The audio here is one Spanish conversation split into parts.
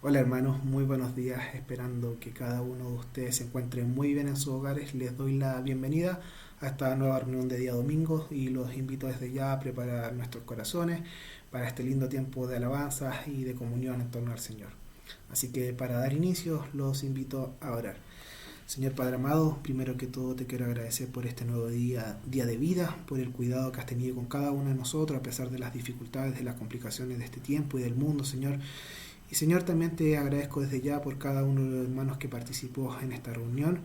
Hola hermanos, muy buenos días, esperando que cada uno de ustedes se encuentre muy bien en sus hogares. Les doy la bienvenida a esta nueva reunión de día domingo y los invito desde ya a preparar nuestros corazones para este lindo tiempo de alabanza y de comunión en torno al Señor. Así que para dar inicio los invito a orar. Señor Padre amado, primero que todo te quiero agradecer por este nuevo día de vida, por el cuidado que has tenido con cada uno de nosotros a pesar de las dificultades, de las complicaciones de este tiempo y del mundo, Señor. Y Señor, también te agradezco desde ya por cada uno de los hermanos que participó en esta reunión.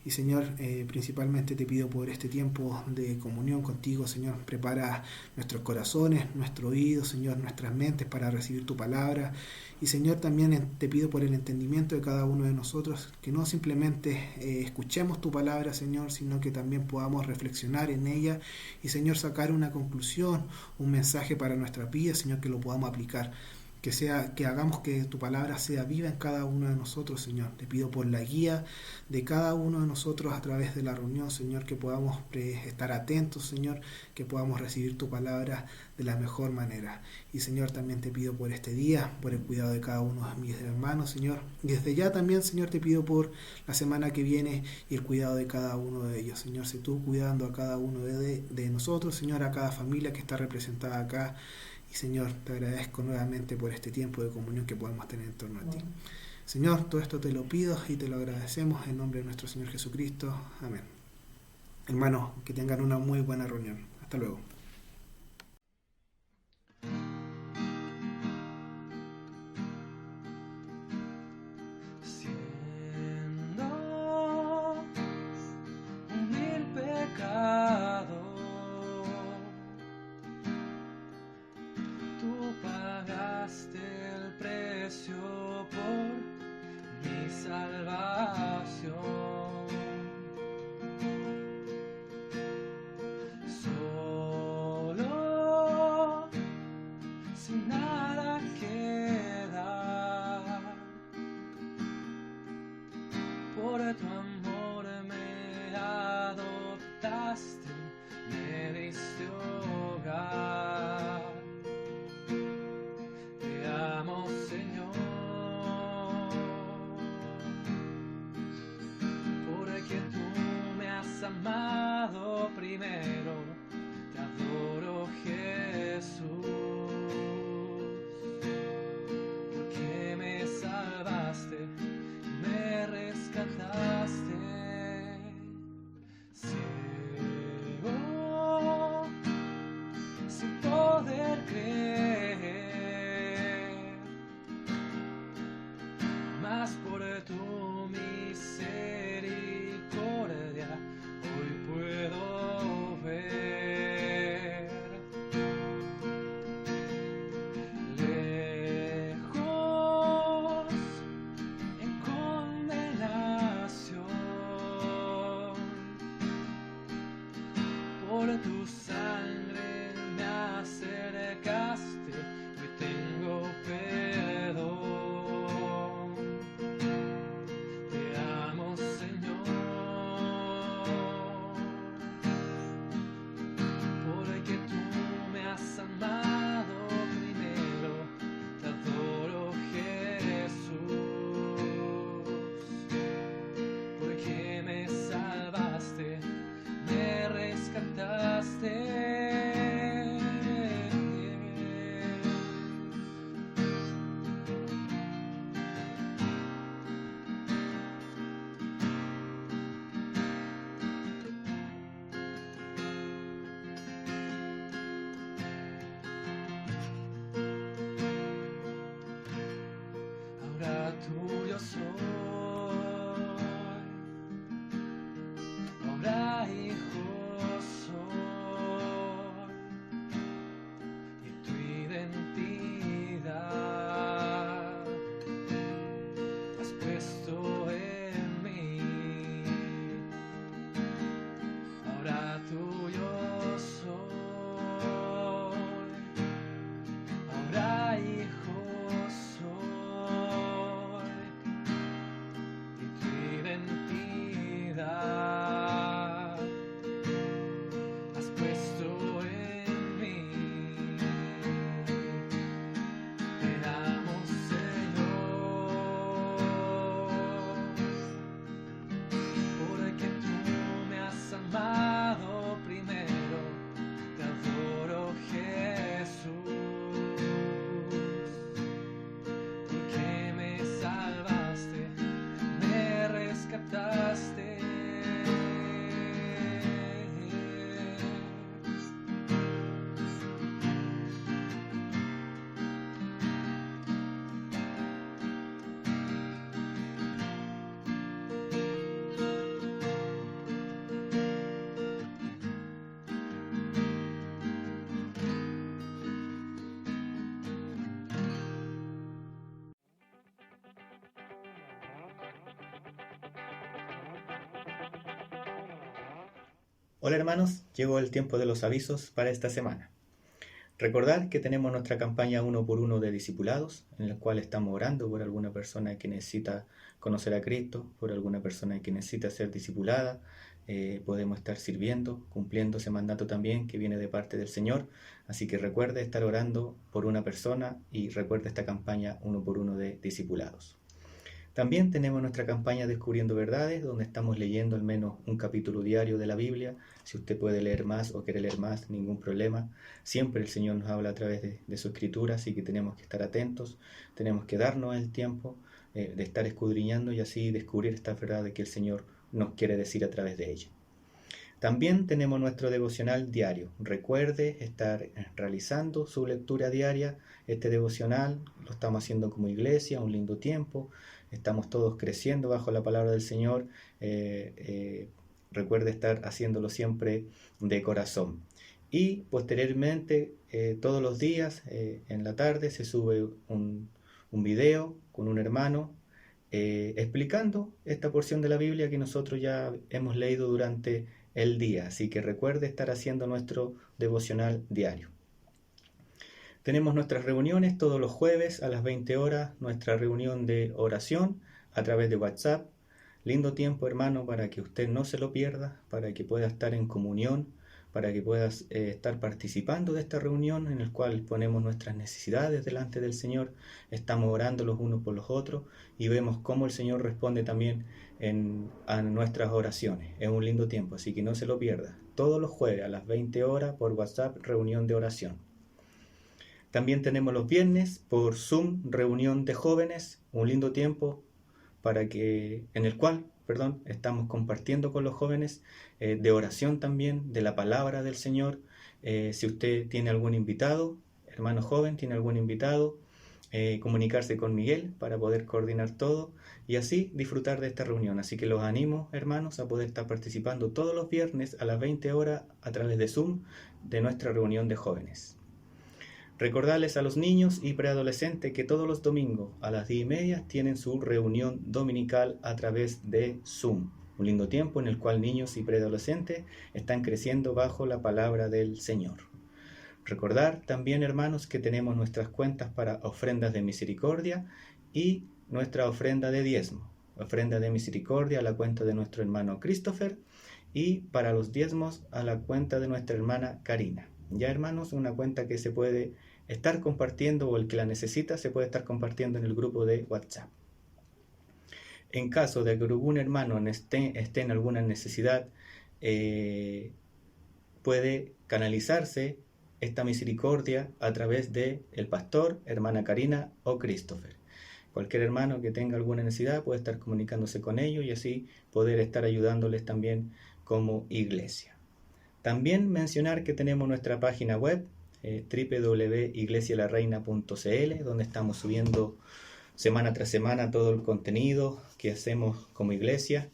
Y Señor, principalmente te pido por este tiempo de comunión contigo, Señor. Prepara nuestros corazones, nuestro oído, Señor, nuestras mentes para recibir tu palabra. Y Señor, también te pido por el entendimiento de cada uno de nosotros, que no simplemente escuchemos tu palabra, Señor, sino que también podamos reflexionar en ella y, Señor, sacar una conclusión, un mensaje para nuestra vida, Señor, que lo podamos aplicar. Que hagamos que tu palabra sea viva en cada uno de nosotros, Señor. Te pido por la guía de cada uno de nosotros a través de la reunión, Señor, que podamos estar atentos, Señor, que podamos recibir tu palabra de la mejor manera. Y Señor, también te pido por este día, por el cuidado de cada uno de mis hermanos, Señor. Y desde ya también, Señor, te pido por la semana que viene y el cuidado de cada uno de ellos, Señor. Si tú cuidando a cada uno de nosotros, Señor, a cada familia que está representada acá. Y Señor, te agradezco nuevamente por este tiempo de comunión que podemos tener en torno a ti. Señor, todo esto te lo pido y te lo agradecemos en nombre de nuestro Señor Jesucristo. Amén. Hermanos, que tengan una muy buena reunión. Hasta luego. Siendo un vil pecado, tú pagaste el precio por mi salvación. Solo, sin nada que dar, por tu amor me adoptaste, me diste hogar. Te amo, Señor, porque tú me has amado primero. Te adoro, Jesús, porque me salvaste, me rescataste. Ciego, sin poder creer, mas por tu misericordia hoy puedo ver. Lejos en condenación, por tu sangre me acercaste, hoy tengo perdón. Te amo, Señor, porque tú me has amado primero. Te adoro, Jesús, porque me salvaste, me rescataste. Hola hermanos, llegó el tiempo de los avisos para esta semana. Recordad que tenemos nuestra campaña 1 por 1 de discipulados, en la cual estamos orando por alguna persona que necesita conocer a Cristo, por alguna persona que necesita ser discipulada. Podemos estar sirviendo, cumpliendo ese mandato también que viene de parte del Señor. Así que recuerde estar orando por una persona y recuerde esta campaña 1 por 1 de discipulados. También tenemos nuestra campaña Descubriendo Verdades, donde estamos leyendo al menos un capítulo diario de la Biblia. Si usted puede leer más o quiere leer más, ningún problema. Siempre el Señor nos habla a través de su escritura, así que tenemos que estar atentos, tenemos que darnos el tiempo de estar escudriñando y así descubrir esta verdad que el Señor nos quiere decir a través de ella. También tenemos nuestro devocional diario. Recuerde estar realizando su lectura diaria. Este devocional lo estamos haciendo como iglesia, un lindo tiempo. Estamos todos creciendo bajo la palabra del Señor. Recuerde estar haciéndolo siempre de corazón. Y posteriormente, todos los días, en la tarde, se sube un video con un hermano explicando esta porción de la Biblia que nosotros ya hemos leído durante el día. Así que recuerde estar haciendo nuestro devocional diario. Tenemos nuestras reuniones todos los jueves a las 20 horas, nuestra reunión de oración a través de WhatsApp. Lindo tiempo, hermano, para que usted no se lo pierda, para que pueda estar en comunión, para que pueda estar participando de esta reunión en la cual ponemos nuestras necesidades delante del Señor, estamos orando los unos por los otros y vemos cómo el Señor responde también a nuestras oraciones. Es un lindo tiempo, así que no se lo pierda. Todos los jueves a las 20 horas por WhatsApp, reunión de oración. También tenemos los viernes por Zoom, reunión de jóvenes, un lindo tiempo en el cual estamos compartiendo con los jóvenes de oración también, de la palabra del Señor. Si usted tiene algún invitado, hermano joven, tiene algún invitado, comunicarse con Miguel para poder coordinar todo y así disfrutar de esta reunión. Así que los animo, hermanos, a poder estar participando todos los viernes a las 20 horas a través de Zoom de nuestra reunión de jóvenes. Recordarles a los niños y preadolescentes que todos los domingos a las 10:30 tienen su reunión dominical a través de Zoom. Un lindo tiempo en el cual niños y preadolescentes están creciendo bajo la palabra del Señor. Recordar también, hermanos, que tenemos nuestras cuentas para ofrendas de misericordia y nuestra ofrenda de diezmo. Ofrenda de misericordia a la cuenta de nuestro hermano Christopher y para los diezmos a la cuenta de nuestra hermana Karina. Ya, hermanos, una cuenta que se puede estar compartiendo o el que la necesita se puede estar compartiendo en el grupo de WhatsApp. En caso de que algún hermano esté en alguna necesidad, puede canalizarse esta misericordia a través de el pastor, hermana Karina o Christopher. Cualquier hermano que tenga alguna necesidad puede estar comunicándose con ellos y así poder estar ayudándoles también como iglesia. También mencionar que tenemos nuestra página web www.iglesialareina.cl, donde estamos subiendo semana tras semana todo el contenido que hacemos como iglesia,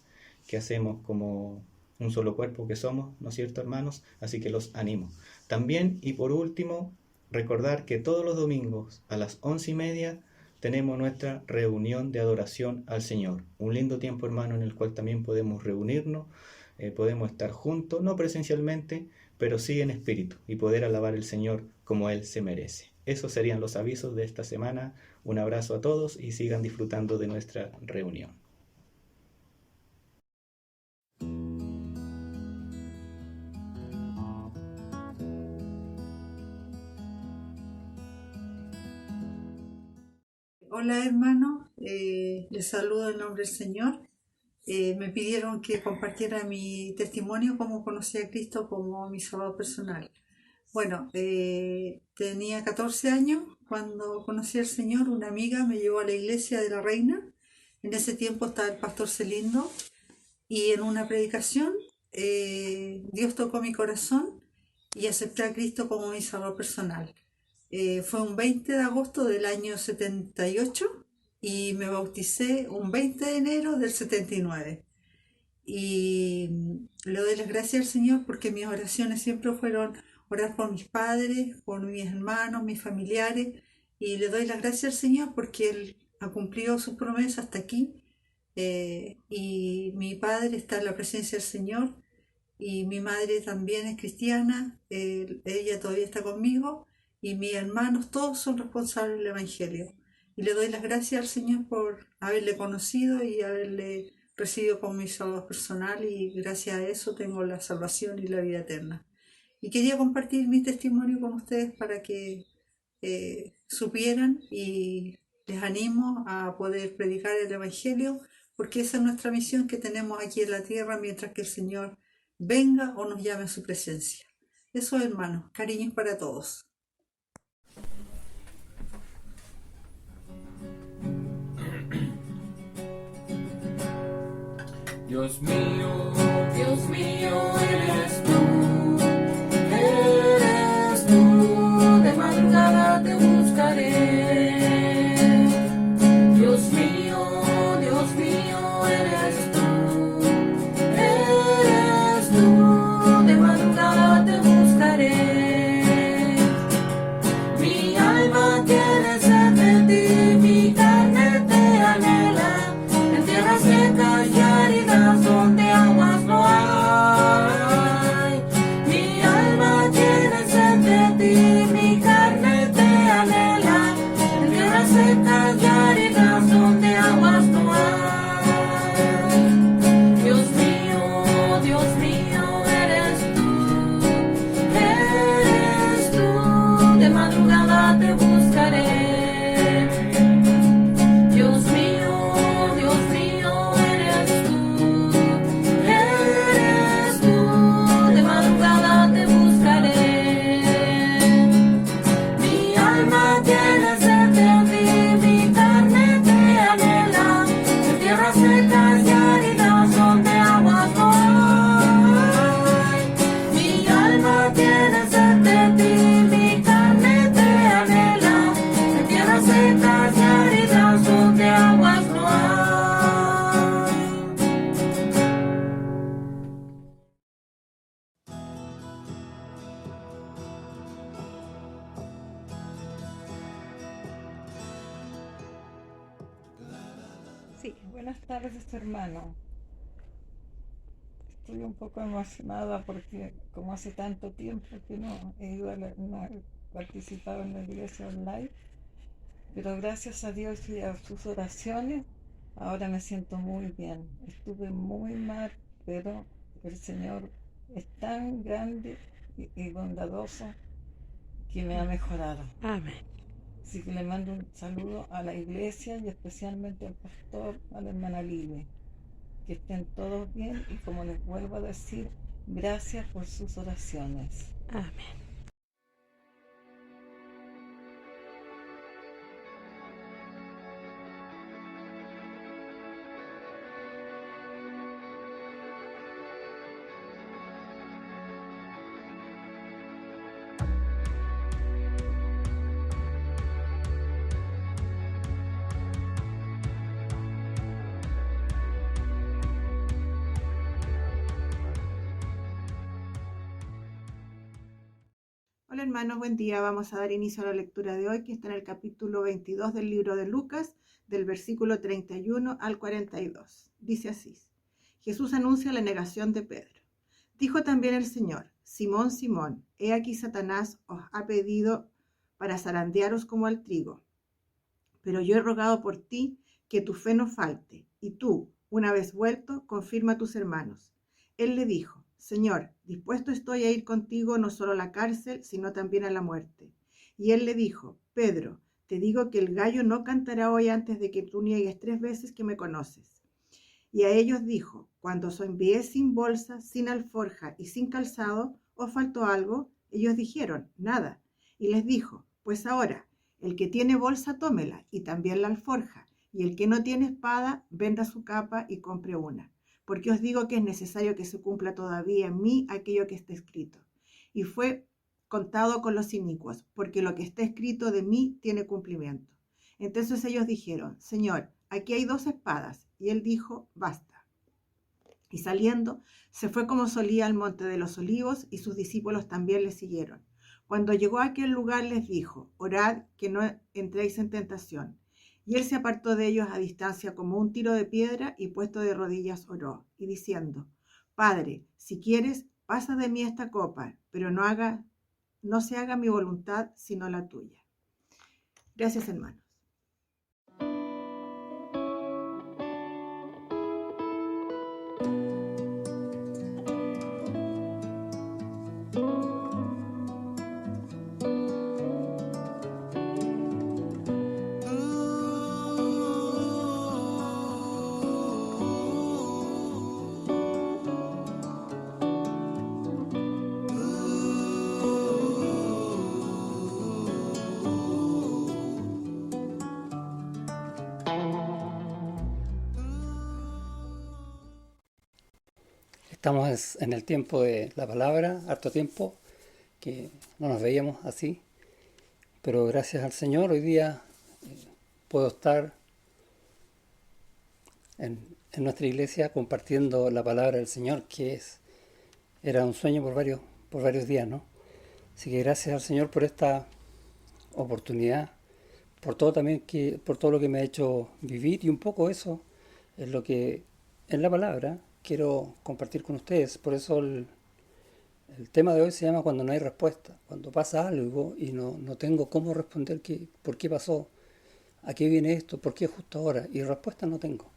que hacemos como un solo cuerpo que somos, ¿no es cierto, hermanos? Así que los animo. También, y por último, recordar que todos los domingos a las 11:30 tenemos nuestra reunión de adoración al Señor. Un lindo tiempo, hermano, en el cual también podemos reunirnos, podemos estar juntos, no presencialmente, pero sí en espíritu, y poder alabar al Señor como Él se merece. Esos serían los avisos de esta semana. Un abrazo a todos y sigan disfrutando de nuestra reunión. Hola hermano, les saludo en nombre del Señor. Me pidieron que compartiera mi testimonio, cómo conocí a Cristo como mi salvador personal. Bueno, tenía 14 años cuando conocí al Señor. Una amiga me llevó a la iglesia de la Reina. En ese tiempo estaba el pastor Celindo y en una predicación Dios tocó mi corazón y acepté a Cristo como mi salvador personal. Fue un 20 de agosto del año 78 y me bauticé un 20 de enero del 79. Y le doy las gracias al Señor porque mis oraciones siempre fueron orar por mis padres, por mis hermanos, mis familiares, y le doy las gracias al Señor porque Él ha cumplido sus promesas hasta aquí. Y mi padre está en la presencia del Señor y mi madre también es cristiana, ella todavía está conmigo y mis hermanos todos son responsables del Evangelio. Y le doy las gracias al Señor por haberle conocido y haberle recibido como mi salvador personal, y gracias a eso tengo la salvación y la vida eterna. Y quería compartir mi testimonio con ustedes para que supieran, y les animo a poder predicar el Evangelio, porque esa es nuestra misión que tenemos aquí en la tierra mientras que el Señor venga o nos llame a su presencia. Eso, hermanos, cariños para todos. Dios mío, eres tú, de madrugada te buscaré. Dios mío, eres tú, de madrugada te buscaré. Mi alma tiene sed de ti, mi carne te anhela, en tierras secas y áridas donde aguas no hay. Mi alma tiene sed de ti, mi carne te anhela, en tierras secas y áridas donde aguas no hay. Dios mío, eres tú, de madrugada te buscaré. Dios mío, eres tú, de madrugada te buscaré. Mi alma tiene sed de ti, mi carne te anhela, en tierras secas y áridas donde aguas no hay. Mi alma tiene sed de ti, mi carne te anhela, en tierras secas y áridas donde aguas no hay. Sí, buenas tardes, hermano. Estoy un poco emocionada porque como hace tanto tiempo que no he ido no he participado en la iglesia online, pero gracias a Dios y a sus oraciones, ahora me siento muy bien. Estuve muy mal, pero el Señor es tan grande y bondadoso que me ha mejorado. Amén. Así que le mando un saludo a la iglesia y especialmente al pastor, a la hermana Lili. Que estén todos bien y, como les vuelvo a decir, gracias por sus oraciones. Amén. Hola hermanos, buen día. Vamos a dar inicio a la lectura de hoy, que está en el capítulo 22 del libro de Lucas, del versículo 31 al 42. Dice así: Jesús anuncia la negación de Pedro. Dijo también el Señor: Simón, Simón, he aquí Satanás os ha pedido para zarandearos como al trigo. Pero yo he rogado por ti que tu fe no falte, y tú, una vez vuelto, confirma a tus hermanos. Él le dijo: Señor, dispuesto estoy a ir contigo no solo a la cárcel, sino también a la muerte. Y él le dijo: Pedro, te digo que el gallo no cantará hoy antes de que tú niegues 3 veces que me conoces. Y a ellos dijo: Cuando os envié sin bolsa, sin alforja y sin calzado, ¿os faltó algo? Ellos dijeron: Nada. Y les dijo: Pues ahora, el que tiene bolsa, tómela, y también la alforja, y el que no tiene espada, venda su capa y compre una. Porque os digo que es necesario que se cumpla todavía en mí aquello que está escrito. Y fue contado con los inicuos, porque lo que está escrito de mí tiene cumplimiento. Entonces ellos dijeron: Señor, aquí hay 2 espadas. Y él dijo: Basta. Y saliendo, se fue como solía al monte de los olivos, y sus discípulos también le siguieron. Cuando llegó a aquel lugar les dijo: Orad que no entréis en tentación. Y él se apartó de ellos a distancia como un tiro de piedra, y puesto de rodillas oró, y diciendo: Padre, si quieres, pasa de mí esta copa, pero no se haga mi voluntad sino la tuya. Gracias, hermanos. Estamos en el tiempo de la palabra, harto tiempo, que no nos veíamos así, pero gracias al Señor hoy día puedo estar en nuestra iglesia compartiendo la palabra del Señor, era un sueño por varios días, ¿no? Así que gracias al Señor por esta oportunidad, por todo lo que me ha hecho vivir, y un poco eso es lo que en la palabra quiero compartir con ustedes. Por eso el tema de hoy se llama Cuando no hay respuesta. Cuando pasa algo y no tengo cómo responder por qué pasó, a qué viene esto, por qué justo ahora, y respuesta no tengo.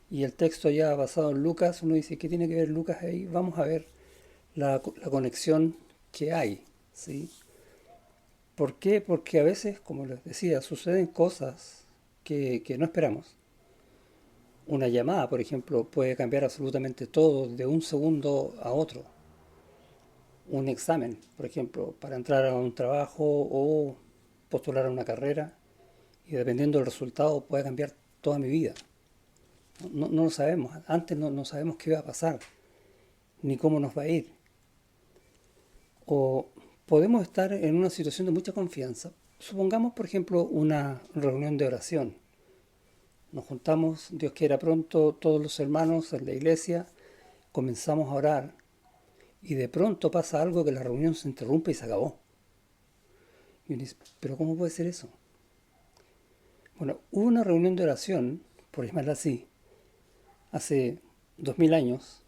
Y el texto ya basado en Lucas, uno dice, ¿qué tiene que ver Lucas ahí? Vamos a ver la conexión que hay, ¿sí? ¿Por qué? Porque a veces, como les decía, suceden cosas que no esperamos. Una llamada, por ejemplo, puede cambiar absolutamente todo de un segundo a otro. Un examen, por ejemplo, para entrar a un trabajo o postular a una carrera, y dependiendo del resultado puede cambiar toda mi vida. No lo sabemos. Antes no sabemos qué va a pasar, ni cómo nos va a ir. O podemos estar en una situación de mucha confianza. Supongamos, por ejemplo, una reunión de oración. Nos juntamos, Dios quiera pronto, todos los hermanos en la iglesia, comenzamos a orar, y de pronto pasa algo que la reunión se interrumpe y se acabó. Y uno dice, ¿pero cómo puede ser eso? Bueno, hubo una reunión de oración, por llamarla así, hace 2000 años,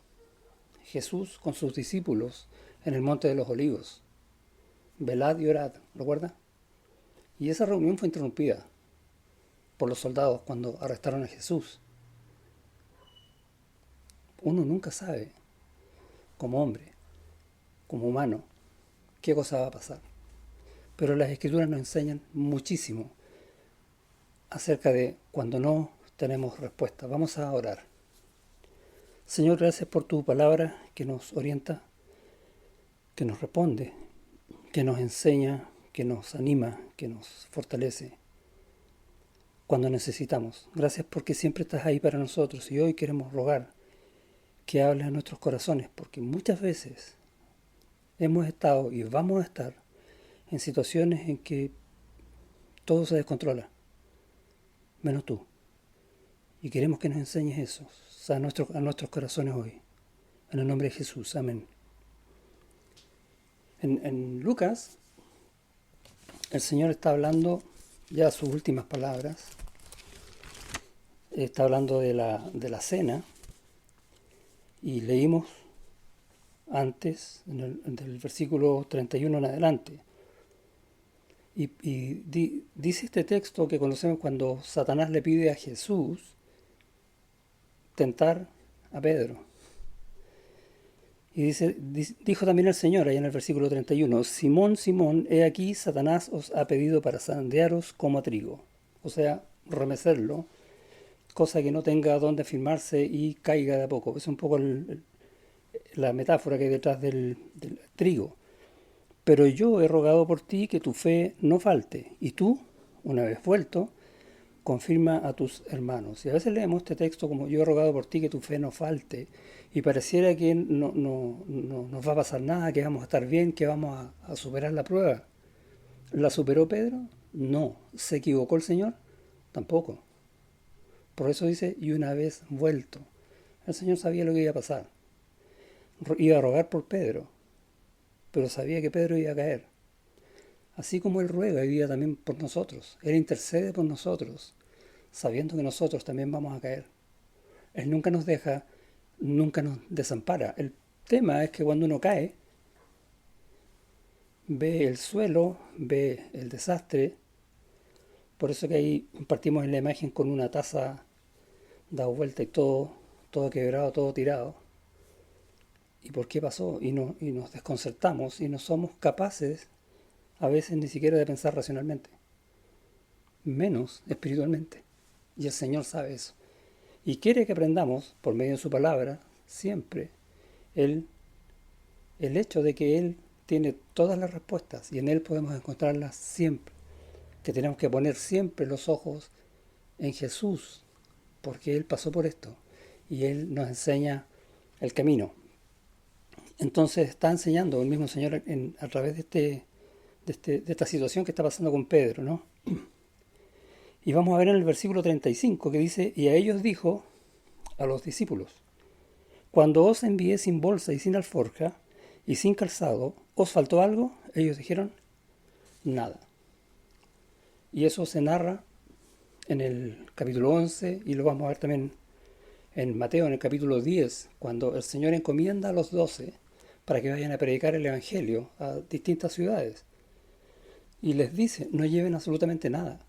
Jesús con sus discípulos en el Monte de los Olivos. Velad y orad, ¿recuerda? Y esa reunión fue interrumpida por los soldados cuando arrestaron a Jesús. Uno nunca sabe, como hombre, como humano, qué cosa va a pasar. Pero las Escrituras nos enseñan muchísimo acerca de cuando no tenemos respuesta. Vamos a orar. Señor, gracias por tu palabra que nos orienta, que nos responde, que nos enseña, que nos anima, que nos fortalece cuando necesitamos. Gracias porque siempre estás ahí para nosotros, y hoy queremos rogar que hables a nuestros corazones, porque muchas veces hemos estado y vamos a estar en situaciones en que todo se descontrola, menos tú. Y queremos que nos enseñes eso a nuestros corazones hoy. En el nombre de Jesús. Amén. En Lucas, el Señor está hablando ya sus últimas palabras. Está hablando de la cena, y leímos antes, del versículo 31 en adelante. Y dice este texto que conocemos cuando Satanás le pide a Jesús tentar a Pedro. Y dijo también el Señor, ahí en el versículo 31, Simón, Simón, he aquí Satanás os ha pedido para zarandearos como a trigo. O sea, remecerlo, cosa que no tenga donde afirmarse y caiga de a poco. Es un poco la metáfora que hay detrás del trigo. Pero yo he rogado por ti que tu fe no falte, y tú, una vez vuelto, confirma a tus hermanos. Y a veces leemos este texto como yo he rogado por ti que tu fe no falte, y pareciera que no nos va a pasar nada, que vamos a estar bien, que vamos a superar la prueba. ¿La superó Pedro? No. ¿Se equivocó el Señor? Tampoco. Por eso dice, y una vez vuelto. El Señor sabía lo que iba a pasar. Iba a rogar por Pedro, pero sabía que Pedro iba a caer. Así como Él ruega hoy día también por nosotros. Él intercede por nosotros, sabiendo que nosotros también vamos a caer. Él nunca nos deja nunca nos desampara. El tema es que cuando uno cae, ve el suelo, ve el desastre. Por eso que ahí partimos en la imagen con una taza dado vuelta y todo quebrado, todo tirado. ¿Y por qué pasó? Y nos desconcertamos y no somos capaces a veces ni siquiera de pensar racionalmente, menos espiritualmente. Y el Señor sabe eso. Y quiere que aprendamos, por medio de su palabra, siempre, el hecho de que Él tiene todas las respuestas y en Él podemos encontrarlas siempre. Que tenemos que poner siempre los ojos en Jesús, porque Él pasó por esto y Él nos enseña el camino. Entonces está enseñando el mismo Señor a través de esta situación que está pasando con Pedro, ¿no? Y vamos a ver en el versículo 35 que dice, y a ellos dijo, a los discípulos, cuando os envié sin bolsa y sin alforja y sin calzado, ¿os faltó algo? Ellos dijeron, nada. Y eso se narra en el capítulo 11 y lo vamos a ver también en Mateo, en el capítulo 10, cuando el Señor encomienda a los 12 para que vayan a predicar el Evangelio a distintas ciudades. Y les dice, no lleven absolutamente nada,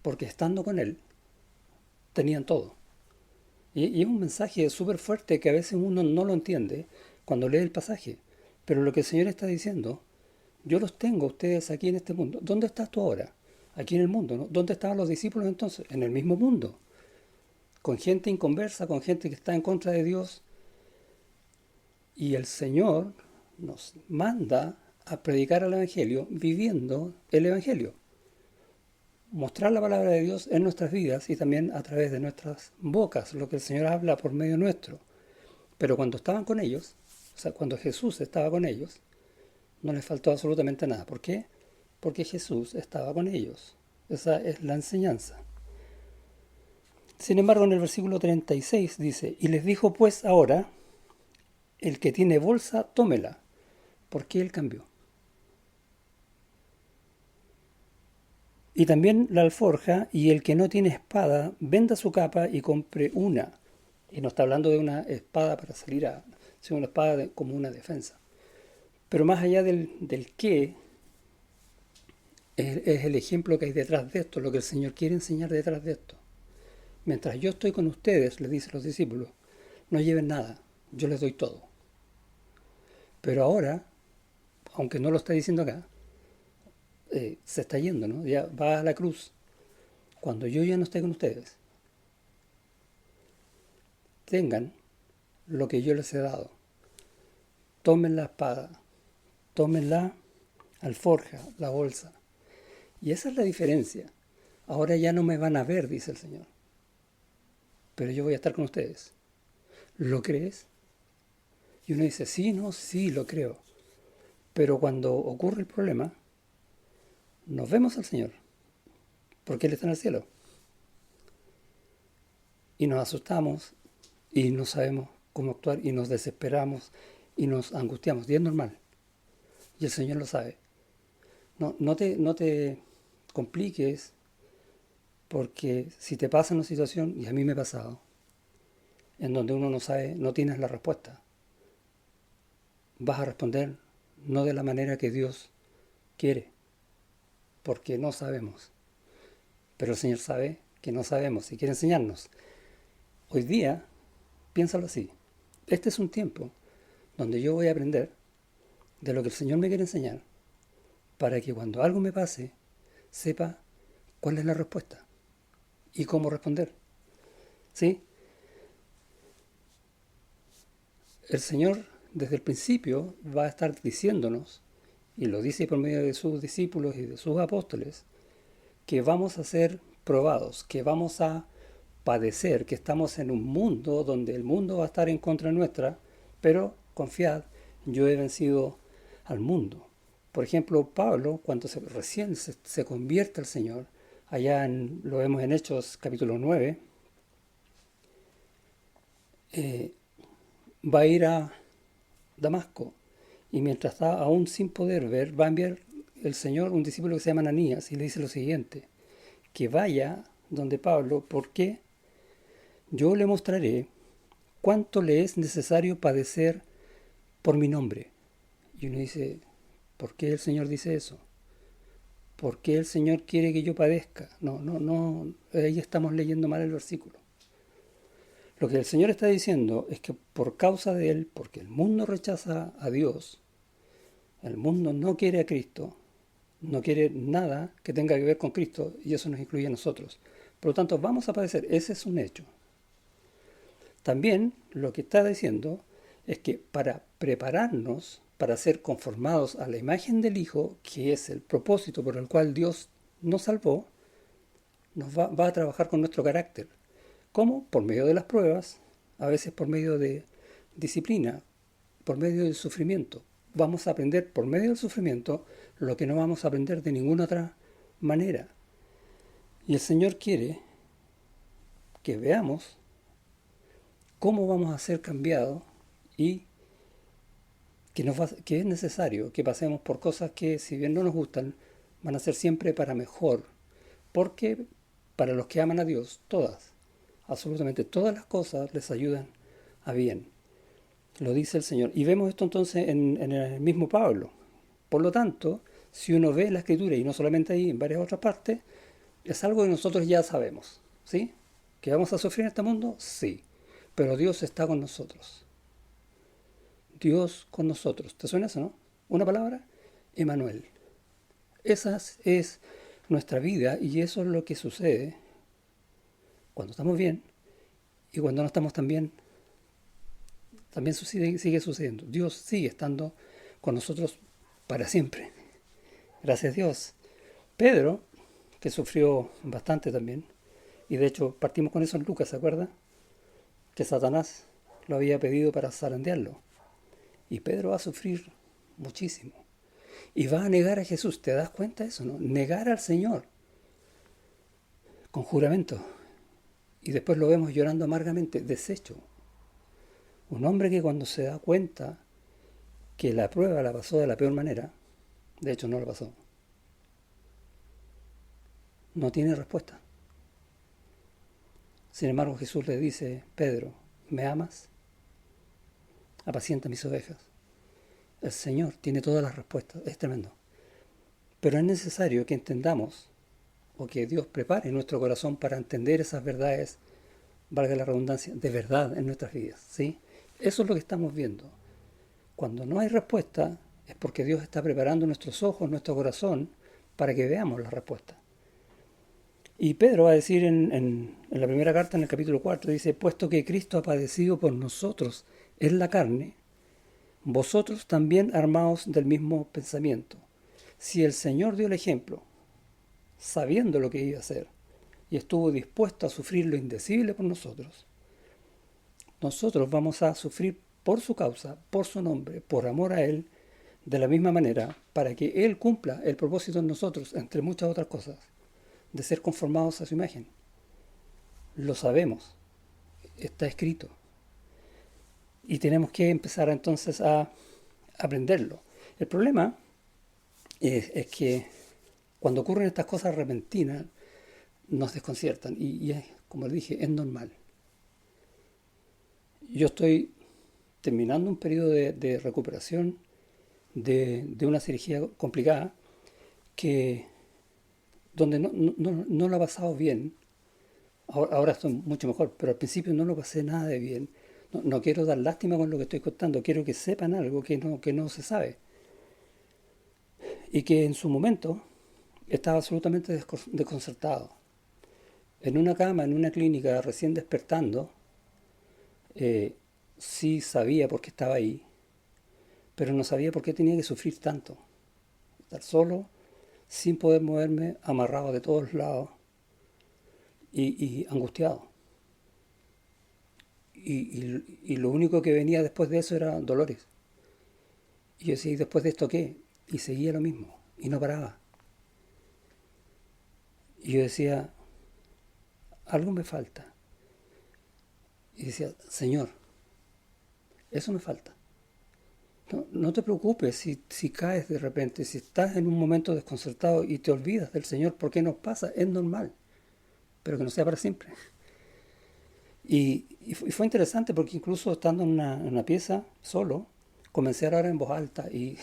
porque estando con Él, tenían todo. Y es un mensaje súper fuerte que a veces uno no lo entiende cuando lee el pasaje. Pero lo que el Señor está diciendo, yo los tengo a ustedes aquí en este mundo. ¿Dónde estás tú ahora? Aquí en el mundo, ¿no? ¿Dónde estaban los discípulos entonces? En el mismo mundo. Con gente inconversa, con gente que está en contra de Dios. Y el Señor nos manda a predicar el Evangelio viviendo el Evangelio. Mostrar la palabra de Dios en nuestras vidas y también a través de nuestras bocas, lo que el Señor habla por medio nuestro. Pero cuando estaban con ellos, o sea, cuando Jesús estaba con ellos, no les faltó absolutamente nada. ¿Por qué? Porque Jesús estaba con ellos. Esa es la enseñanza. Sin embargo, en el versículo 36 dice, y les dijo pues ahora, el que tiene bolsa, tómela. ¿Por qué el cambio? Y también la alforja, y el que no tiene espada, venda su capa y compre una. Y no está hablando de una espada para salir sino una espada como una defensa. Pero más allá del qué, es el ejemplo que hay detrás de esto, lo que el Señor quiere enseñar detrás de esto. Mientras yo estoy con ustedes, les dice a los discípulos, no lleven nada, yo les doy todo. Pero ahora, aunque no lo está diciendo acá, se está yendo, ¿no? Ya va a la cruz. Cuando yo ya no esté con ustedes, tengan lo que yo les he dado. Tomen la espada, tomen la alforja, la bolsa. Y esa es la diferencia. Ahora ya no me van a ver, dice el Señor. Pero yo voy a estar con ustedes. ¿Lo crees? Y uno dice, sí, no, sí, lo creo. Pero cuando ocurre el problema, nos vemos al Señor, porque Él está en el cielo. Y nos asustamos, y no sabemos cómo actuar, y nos desesperamos, y nos angustiamos. Y es normal. Y el Señor lo sabe. No te compliques, porque si te pasa una situación, y a mí me ha pasado, en donde uno no sabe, no tienes la respuesta, vas a responder no de la manera que Dios quiere, porque no sabemos. Pero el Señor sabe que no sabemos y quiere enseñarnos. Hoy día, piénsalo así. Este es un tiempo donde yo voy a aprender de lo que el Señor me quiere enseñar, para que cuando algo me pase, sepa cuál es la respuesta y cómo responder. ¿Sí? El Señor desde el principio va a estar diciéndonos, y lo dice por medio de sus discípulos y de sus apóstoles, que vamos a ser probados, que vamos a padecer, que estamos en un mundo donde el mundo va a estar en contra nuestra, pero confiad, yo he vencido al mundo. Por ejemplo, Pablo, cuando recién se convierte al Señor, lo vemos en Hechos capítulo 9, va a ir a Damasco, y mientras está aún sin poder ver, va a enviar el Señor un discípulo que se llama Ananías y le dice lo siguiente, que vaya donde Pablo, porque yo le mostraré ¿cuánto le es necesario padecer por mi nombre? Y uno dice, ¿por qué el Señor dice eso? ¿Por qué el Señor quiere que yo padezca? No, ahí estamos leyendo mal el versículo. Lo que el Señor está diciendo es que por causa de Él, porque el mundo rechaza a Dios, el mundo no quiere a Cristo, no quiere nada que tenga que ver con Cristo, y eso nos incluye a nosotros. Por lo tanto, vamos a padecer, ese es un hecho. También lo que está diciendo es que para prepararnos, para ser conformados a la imagen del Hijo, que es el propósito por el cual Dios nos salvó, nos va a trabajar con nuestro carácter. ¿Cómo? Por medio de las pruebas, a veces por medio de disciplina, por medio del sufrimiento. Vamos a aprender por medio del sufrimiento lo que no vamos a aprender de ninguna otra manera. Y el Señor quiere que veamos cómo vamos a ser cambiados y que es necesario que pasemos por cosas que, si bien no nos gustan, van a ser siempre para mejor. Porque para los que aman a Dios, absolutamente todas las cosas les ayudan a bien. Lo dice el Señor. Y vemos esto entonces en el mismo Pablo. Por lo tanto, si uno ve la Escritura, y no solamente ahí, en varias otras partes, es algo que nosotros ya sabemos. ¿Sí? ¿Que vamos a sufrir en este mundo? Sí. Pero Dios está con nosotros. Dios con nosotros. ¿Te suena eso, no? Una palabra, Emmanuel. Esa es nuestra vida y eso es lo que sucede cuando estamos bien y cuando no estamos tan bien. También sigue sucediendo. Dios sigue estando con nosotros para siempre. Gracias a Dios. Pedro, que sufrió bastante también, y de hecho partimos con eso en Lucas, ¿se acuerda? Que Satanás lo había pedido para zarandearlo. Y Pedro va a sufrir muchísimo. Y va a negar a Jesús. ¿Te das cuenta de eso, no? Negar al Señor. Con juramento. Y después lo vemos llorando amargamente, deshecho. Un hombre que cuando se da cuenta que la prueba la pasó de la peor manera, de hecho no la pasó, no tiene respuesta. Sin embargo, Jesús le dice, Pedro, ¿me amas? Apacienta mis ovejas. El Señor tiene todas las respuestas, es tremendo. Pero es necesario que entendamos, o que Dios prepare nuestro corazón para entender esas verdades, valga la redundancia, de verdad en nuestras vidas, ¿sí? Eso es lo que estamos viendo. Cuando no hay respuesta, es porque Dios está preparando nuestros ojos, nuestro corazón, para que veamos la respuesta. Y Pedro va a decir en la primera carta, en el capítulo 4, dice, puesto que Cristo ha padecido por nosotros en la carne, vosotros también armaos del mismo pensamiento. Si el Señor dio el ejemplo, sabiendo lo que iba a hacer, y estuvo dispuesto a sufrir lo indecible por nosotros, nosotros vamos a sufrir por su causa, por su nombre, por amor a Él, de la misma manera, para que Él cumpla el propósito en nosotros, entre muchas otras cosas, de ser conformados a su imagen. Lo sabemos, está escrito. Y tenemos que empezar entonces a aprenderlo. El problema es que cuando ocurren estas cosas repentinas, nos desconciertan. Y es, como les dije, es normal. Yo estoy terminando un periodo de recuperación de una cirugía complicada donde no lo he pasado bien. Ahora estoy mucho mejor, pero al principio no lo pasé nada de bien. No quiero dar lástima con lo que estoy contando, quiero que sepan algo que no se sabe. Y que en su momento estaba absolutamente desconcertado. En una cama, en una clínica, recién despertando, sí sabía por qué estaba ahí, pero no sabía por qué tenía que sufrir tanto. Estar solo, sin poder moverme, amarrado de todos lados y angustiado. Y lo único que venía después de eso era dolores. Y yo decía, ¿y después de esto qué? Y seguía lo mismo, y no paraba. Y yo decía, algo me falta. Y decía, Señor, eso me falta. No te preocupes si caes de repente, si estás en un momento desconcertado y te olvidas del Señor, porque nos pasa, es normal, pero que no sea para siempre. Y fue interesante porque incluso estando en una pieza solo, comencé a orar en voz alta y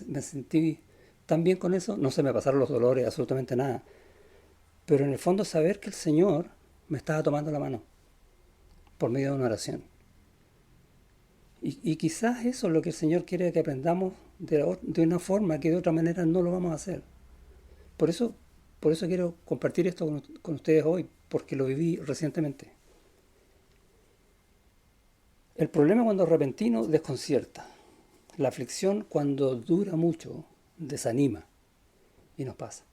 me sentí tan bien con eso. No se me pasaron los dolores, absolutamente nada. Pero en el fondo saber que el Señor me estaba tomando la mano por medio de una oración. Y quizás eso es lo que el Señor quiere que aprendamos de una forma que de otra manera no lo vamos a hacer. Por eso quiero compartir esto con ustedes hoy, porque lo viví recientemente. El problema cuando es repentino desconcierta. La aflicción cuando dura mucho desanima y nos pasa.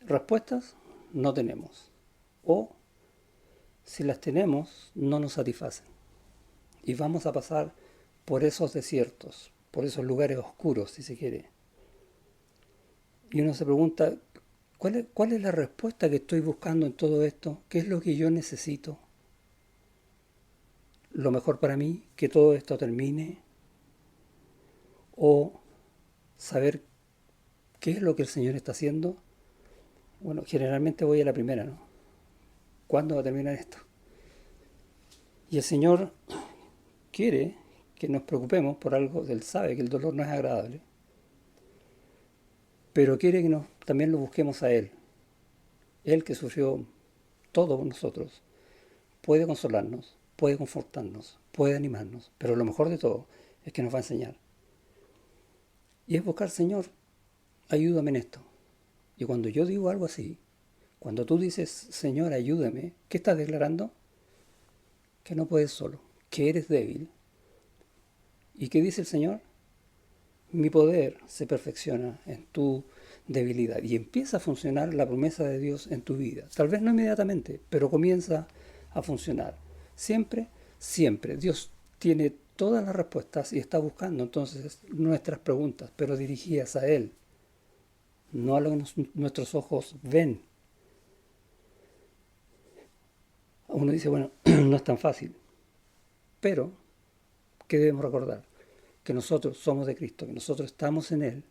Respuestas no tenemos. O si las tenemos no nos satisfacen. Y vamos a pasar por esos desiertos, por esos lugares oscuros, si se quiere. Y uno se pregunta, ¿cuál es la respuesta que estoy buscando en todo esto? ¿Qué es lo que yo necesito? ¿Lo mejor para mí? ¿Que todo esto termine? ¿O saber qué es lo que el Señor está haciendo? Bueno, generalmente voy a la primera, ¿no? ¿Cuándo va a terminar esto? Y el Señor quiere que nos preocupemos por algo. Él sabe que el dolor no es agradable, pero quiere que también lo busquemos a Él. Él que sufrió todo por nosotros, puede consolarnos, puede confortarnos, puede animarnos, pero lo mejor de todo es que nos va a enseñar. Y es buscar, Señor, ayúdame en esto. Y cuando yo digo algo así, cuando tú dices, Señor, ayúdame, ¿qué estás declarando? Que no puedes solo, que eres débil. ¿Y qué dice el Señor? Mi poder se perfecciona en tu debilidad. Y empieza a funcionar la promesa de Dios en tu vida. Tal vez no inmediatamente, pero comienza a funcionar. Siempre, siempre. Dios tiene todas las respuestas y está buscando entonces nuestras preguntas, pero dirigidas a Él, no a lo que nuestros ojos ven. Uno dice, bueno, no es tan fácil, pero ¿qué debemos recordar? Que nosotros somos de Cristo, que nosotros estamos en Él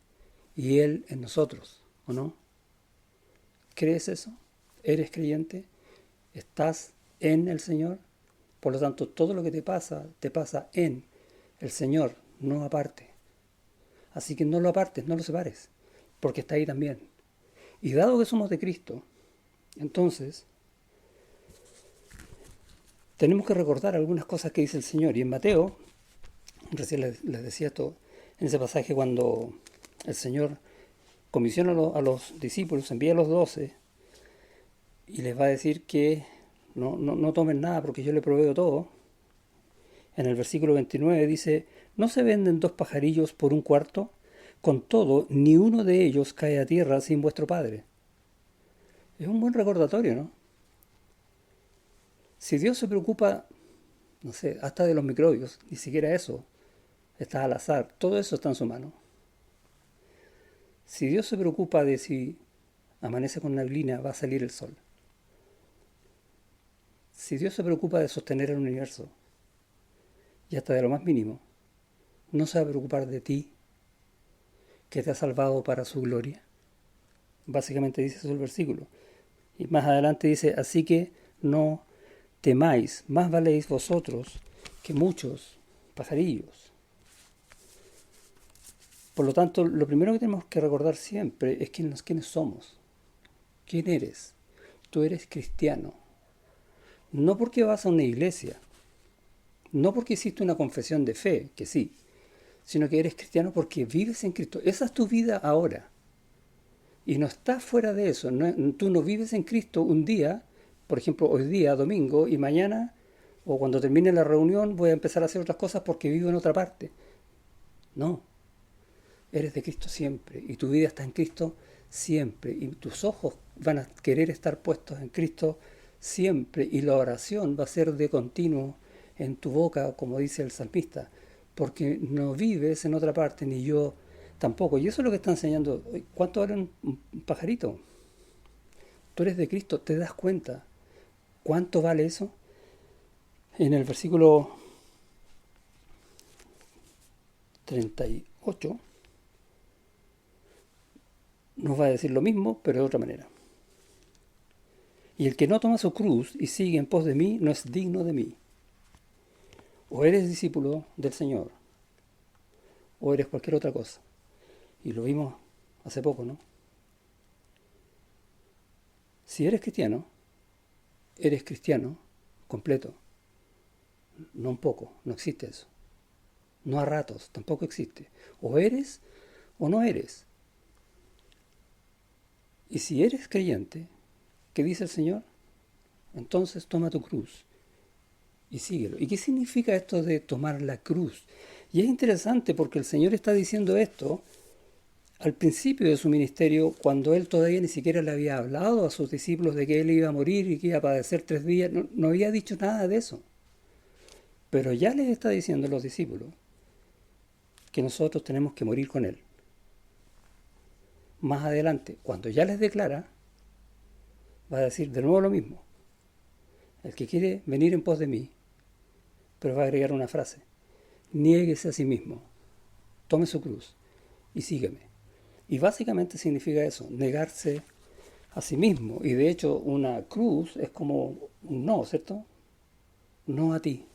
y Él en nosotros, ¿o no? ¿Crees eso? ¿Eres creyente? ¿Estás en el Señor? Por lo tanto, todo lo que te pasa en el Señor, no aparte. Así que no lo apartes, no lo separes, porque está ahí también. Y dado que somos de Cristo, entonces tenemos que recordar algunas cosas que dice el Señor. Y en Mateo, recién les decía esto, en ese pasaje cuando el Señor comisiona a los discípulos, envía a los 12 y les va a decir que no tomen nada porque yo le proveo todo. En el versículo 29 dice, ¿no se venden 2 pajarillos por 1 cuarto? Con todo, ni uno de ellos cae a tierra sin vuestro Padre. Es un buen recordatorio, ¿no? Si Dios se preocupa, no sé, hasta de los microbios, ni siquiera eso está al azar, todo eso está en su mano. Si Dios se preocupa de si amanece con neblina, va a salir el sol. Si Dios se preocupa de sostener el universo, y hasta de lo más mínimo, ¿no se va a preocupar de ti, que te ha salvado para su gloria? Básicamente dice eso el versículo. Y más adelante dice, así que no temáis, más valéis vosotros que muchos pajarillos. Por lo tanto, lo primero que tenemos que recordar siempre es quiénes somos. ¿Quién eres? Tú eres cristiano. No porque vas a una iglesia, no porque hiciste una confesión de fe, que sí, sino que eres cristiano porque vives en Cristo. Esa es tu vida ahora. Y no estás fuera de eso. Tú no vives en Cristo un día, por ejemplo, hoy día, domingo, y mañana, o cuando termine la reunión, voy a empezar a hacer otras cosas porque vivo en otra parte. No. Eres de Cristo siempre. Y tu vida está en Cristo siempre. Y tus ojos van a querer estar puestos en Cristo siempre. Y la oración va a ser de continuo en tu boca, como dice el salmista, porque no vives en otra parte, ni yo tampoco. Y eso es lo que está enseñando. ¿Cuánto vale un pajarito? Tú eres de Cristo, ¿te das cuenta cuánto vale eso? En el versículo 38 nos va a decir lo mismo, pero de otra manera. Y el que no toma su cruz y sigue en pos de mí no es digno de mí. O eres discípulo del Señor, o eres cualquier otra cosa. Y lo vimos hace poco, ¿no? Si eres cristiano completo. No un poco, no existe eso. No a ratos, tampoco existe. O eres o no eres. Y si eres creyente, ¿qué dice el Señor? Entonces toma tu cruz y síguelo. ¿Y qué significa esto de tomar la cruz? Y es interesante porque el Señor está diciendo esto al principio de su ministerio, cuando Él todavía ni siquiera le había hablado a sus discípulos de que Él iba a morir y que iba a padecer 3 días. No había dicho nada de eso. Pero ya les está diciendo a los discípulos que nosotros tenemos que morir con Él. Más adelante, cuando ya les declara, va a decir de nuevo lo mismo. El que quiere venir en pos de mí, pero va a agregar una frase: niéguese a sí mismo, tome su cruz y sígueme. Y básicamente significa eso, negarse a sí mismo. Y de hecho una cruz es como un no, ¿cierto? No a ti.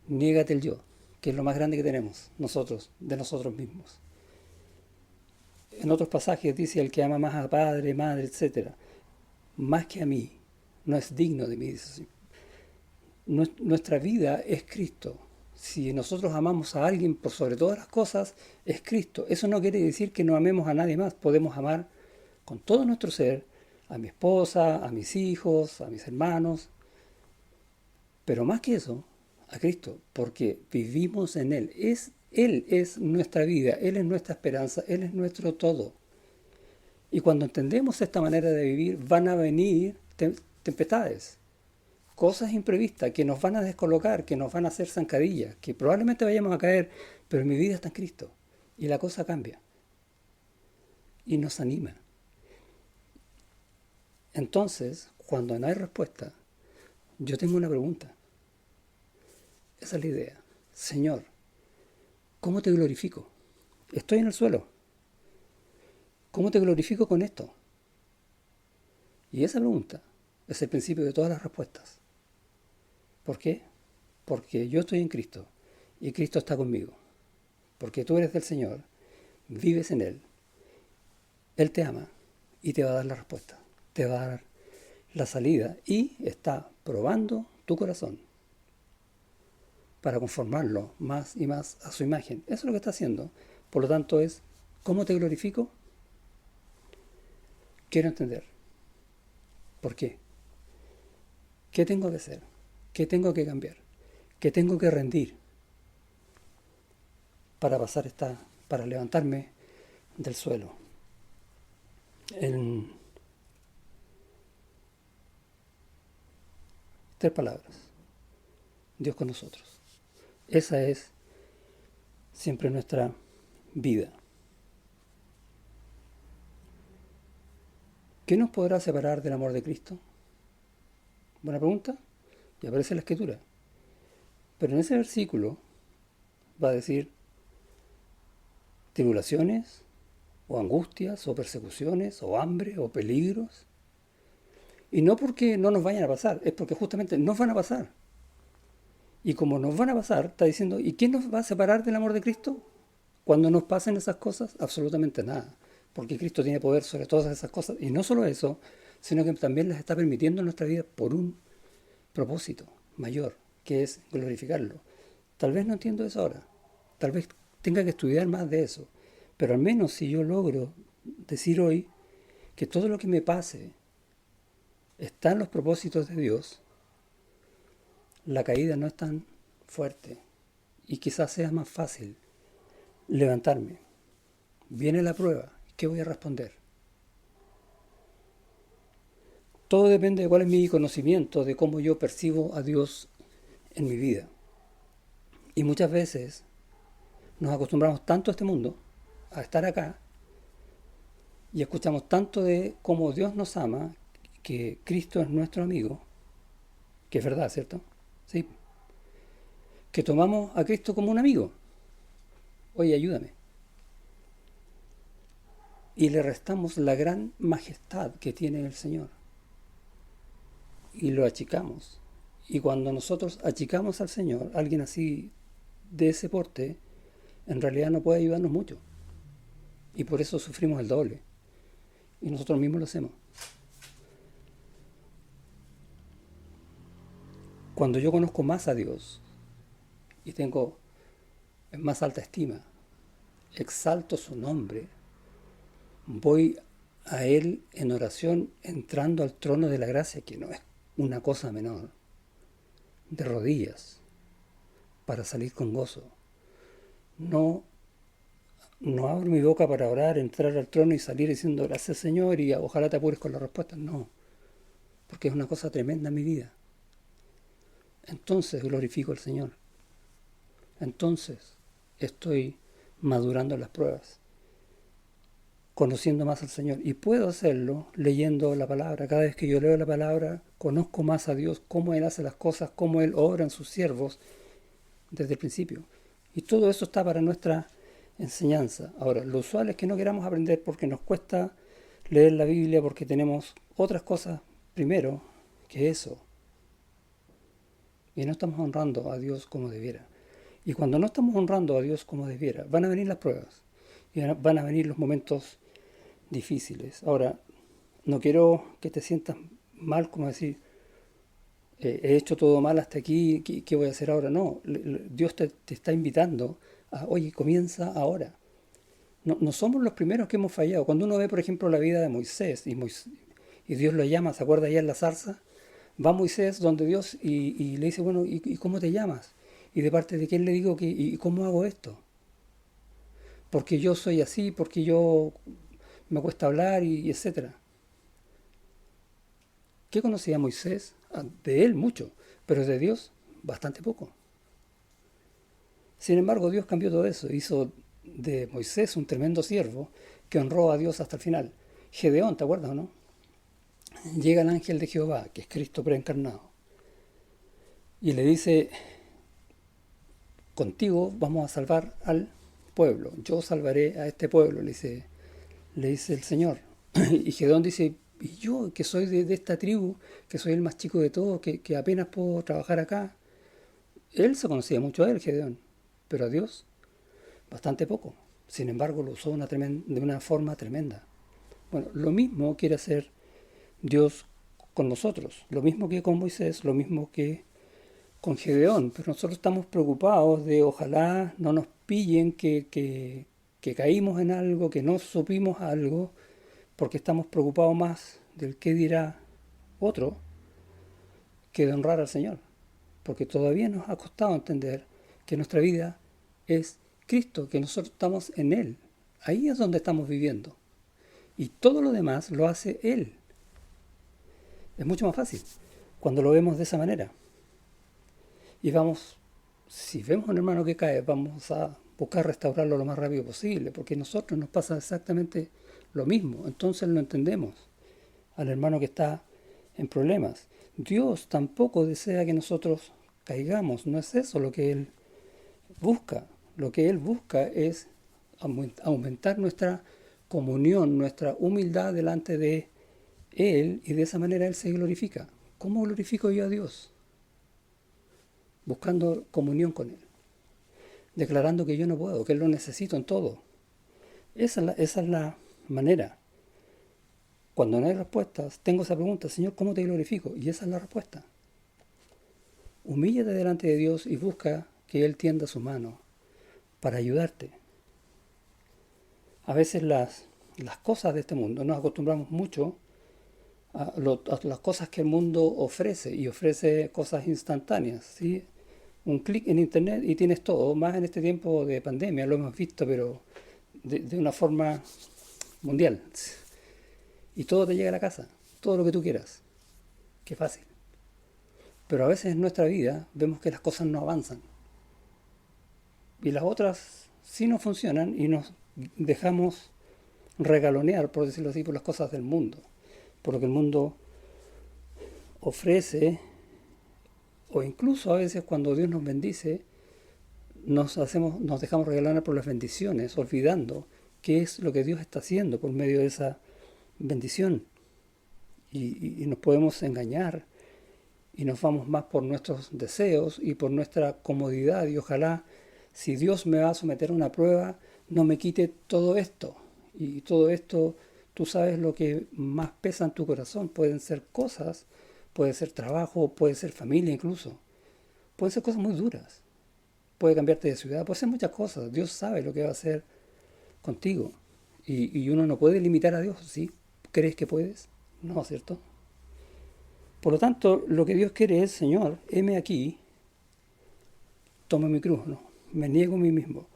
Niégate el yo, que es lo más grande que tenemos nosotros, de nosotros mismos. En otros pasajes dice: el que ama más a padre, madre, etc., más que a mí, no es digno de mí. Dice así. Nuestra vida es Cristo. Si nosotros amamos a alguien por sobre todas las cosas, es Cristo. Eso no quiere decir que no amemos a nadie más. Podemos amar con todo nuestro ser a mi esposa, a mis hijos, a mis hermanos. Pero más que eso, a Cristo, porque vivimos en Él. Él es nuestra vida, Él es nuestra esperanza, Él es nuestro todo. Y cuando entendemos esta manera de vivir, van a venir tempestades, cosas imprevistas que nos van a descolocar, que nos van a hacer zancadillas, que probablemente vayamos a caer, pero mi vida está en Cristo. Y la cosa cambia. Y nos anima. Entonces, cuando no hay respuesta, yo tengo una pregunta. Esa es la idea. Señor, ¿cómo te glorifico? Estoy en el suelo. ¿Cómo te glorifico con esto? Y esa pregunta es el principio de todas las respuestas. ¿Por qué? Porque yo estoy en Cristo y Cristo está conmigo. Porque tú eres del Señor, vives en Él. Él te ama y te va a dar la respuesta. Te va a dar la salida y está probando tu corazón para conformarlo más y más a su imagen. Eso es lo que está haciendo. Por lo tanto es, ¿cómo te glorifico? Quiero entender. ¿Por qué? ¿Qué tengo que hacer? ¿Qué tengo que cambiar? ¿Qué tengo que rendir para para levantarme del suelo? En 3 palabras. Dios con nosotros. Esa es siempre nuestra vida. ¿Qué nos podrá separar del amor de Cristo? Buena pregunta. Y aparece en la Escritura. Pero en ese versículo va a decir tribulaciones, o angustias, o persecuciones, o hambre, o peligros. Y no porque no nos vayan a pasar, es porque justamente nos van a pasar. Y como nos van a pasar, está diciendo, ¿y quién nos va a separar del amor de Cristo? Cuando nos pasen esas cosas, absolutamente nada. Porque Cristo tiene poder sobre todas esas cosas. Y no solo eso, sino que también las está permitiendo en nuestra vida por un propósito mayor, que es glorificarlo. Tal vez no entiendo eso ahora. Tal vez tenga que estudiar más de eso. Pero al menos si yo logro decir hoy que todo lo que me pase está en los propósitos de Dios, la caída no es tan fuerte y quizás sea más fácil levantarme. Viene la prueba, ¿qué voy a responder? Todo depende de cuál es mi conocimiento, de cómo yo percibo a Dios en mi vida. Y muchas veces nos acostumbramos tanto a este mundo, a estar acá, y escuchamos tanto de cómo Dios nos ama, que Cristo es nuestro amigo, que es verdad, ¿cierto? Sí. Que tomamos a Cristo como un amigo. Oye, ayúdame. Y le restamos la gran majestad que tiene el Señor. y lo achicamos. Y cuando nosotros achicamos al Señor, alguien así de ese porte, en realidad no puede ayudarnos mucho. Y por eso sufrimos el doble. Y nosotros mismos lo hacemos. Cuando yo conozco más a Dios y tengo en más alta estima, exalto su nombre, voy a Él en oración, entrando al trono de la gracia, que no es una cosa menor, de rodillas, para salir con gozo. No abro mi boca para orar, entrar al trono y salir diciendo gracias Señor y ojalá te apures con la respuesta. No, porque es una cosa tremenda en mi vida. Entonces glorifico al Señor. Entonces estoy madurando en las pruebas, conociendo más al Señor. Y puedo hacerlo leyendo la palabra. Cada vez que yo leo la palabra, conozco más a Dios, cómo Él hace las cosas, cómo Él obra en sus siervos desde el principio. Y todo eso está para nuestra enseñanza. Ahora, lo usual es que no queramos aprender porque nos cuesta leer la Biblia, porque tenemos otras cosas primero que eso. Y no estamos honrando a Dios como debiera. Y cuando no estamos honrando a Dios como debiera, van a venir las pruebas. Y van a venir los momentos difíciles. Ahora, no quiero que te sientas mal, como decir, he hecho todo mal hasta aquí, ¿qué voy a hacer ahora? No, Dios te está invitando a, oye, comienza ahora. No somos los primeros que hemos fallado. Cuando uno ve, por ejemplo, la vida de Moisés, y Dios lo llama, ¿se acuerda allá en la zarza? Va Moisés donde Dios y le dice, bueno, ¿y cómo te llamas? ¿Y de parte de quién le digo y cómo hago esto? Porque yo soy así, porque yo me cuesta hablar y etcétera. ¿Qué conocía Moisés? De él mucho, pero de Dios bastante poco. Sin embargo, Dios cambió todo eso. Hizo de Moisés un tremendo siervo que honró a Dios hasta el final. Gedeón, ¿te acuerdas o no? Llega el ángel de Jehová, que es Cristo preencarnado, y le dice, contigo vamos a salvar al pueblo. Yo salvaré a este pueblo, le dice el Señor. Y Gedeón dice, y yo que soy de esta tribu, que soy el más chico de todos, que apenas puedo trabajar acá. Él se conocía mucho a él, Gedeón, pero a Dios bastante poco. Sin embargo, lo usó de una forma tremenda. Bueno, lo mismo quiere hacer Dios con nosotros, lo mismo que con Moisés, lo mismo que con Gedeón, pero nosotros estamos preocupados de ojalá no nos pillen que caímos en algo, que no supimos algo, porque estamos preocupados más del qué dirá otro que de honrar al Señor, porque todavía nos ha costado entender que nuestra vida es Cristo, que nosotros estamos en Él, ahí es donde estamos viviendo, y todo lo demás lo hace Él. Es mucho más fácil cuando lo vemos de esa manera. Y si vemos a un hermano que cae, vamos a buscar restaurarlo lo más rápido posible, porque a nosotros nos pasa exactamente lo mismo. Entonces lo entendemos al hermano que está en problemas. Dios tampoco desea que nosotros caigamos, no es eso lo que Él busca. Lo que Él busca es aumentar nuestra comunión, nuestra humildad delante de Él, y de esa manera Él se glorifica. ¿Cómo glorifico yo a Dios? Buscando comunión con Él, declarando que yo no puedo, que Él lo necesito en todo. Esa es la manera. Cuando no hay respuestas, tengo esa pregunta, Señor, ¿cómo te glorifico? Y esa es la respuesta. Humíllate delante de Dios y busca que Él tienda su mano para ayudarte. A veces las cosas de este mundo, nos acostumbramos mucho a las cosas que el mundo ofrece, y ofrece cosas instantáneas, ¿sí? Un clic en internet y tienes todo, más en este tiempo de pandemia, lo hemos visto, pero de una forma mundial. Y todo te llega a la casa, todo lo que tú quieras. Qué fácil. Pero a veces en nuestra vida vemos que las cosas no avanzan. Y las otras sí no funcionan y nos dejamos regalonear, por decirlo así, por las cosas del mundo. Por lo que el mundo ofrece, o incluso a veces cuando Dios nos bendice, nos dejamos regalonear por las bendiciones, olvidando qué es lo que Dios está haciendo por medio de esa bendición. Y nos podemos engañar y nos vamos más por nuestros deseos y por nuestra comodidad, y ojalá, si Dios me va a someter a una prueba, no me quite todo esto. Y todo esto, tú sabes lo que más pesa en tu corazón. Pueden ser cosas, puede ser trabajo, puede ser familia incluso. Pueden ser cosas muy duras. Puede cambiarte de ciudad, puede ser muchas cosas. Dios sabe lo que va a hacer contigo. Y uno no puede limitar a Dios, ¿sí? ¿Crees que puedes? No, ¿cierto? Por lo tanto, lo que Dios quiere es, Señor, heme aquí, toma mi cruz, ¿no? Me niego a mí mismo.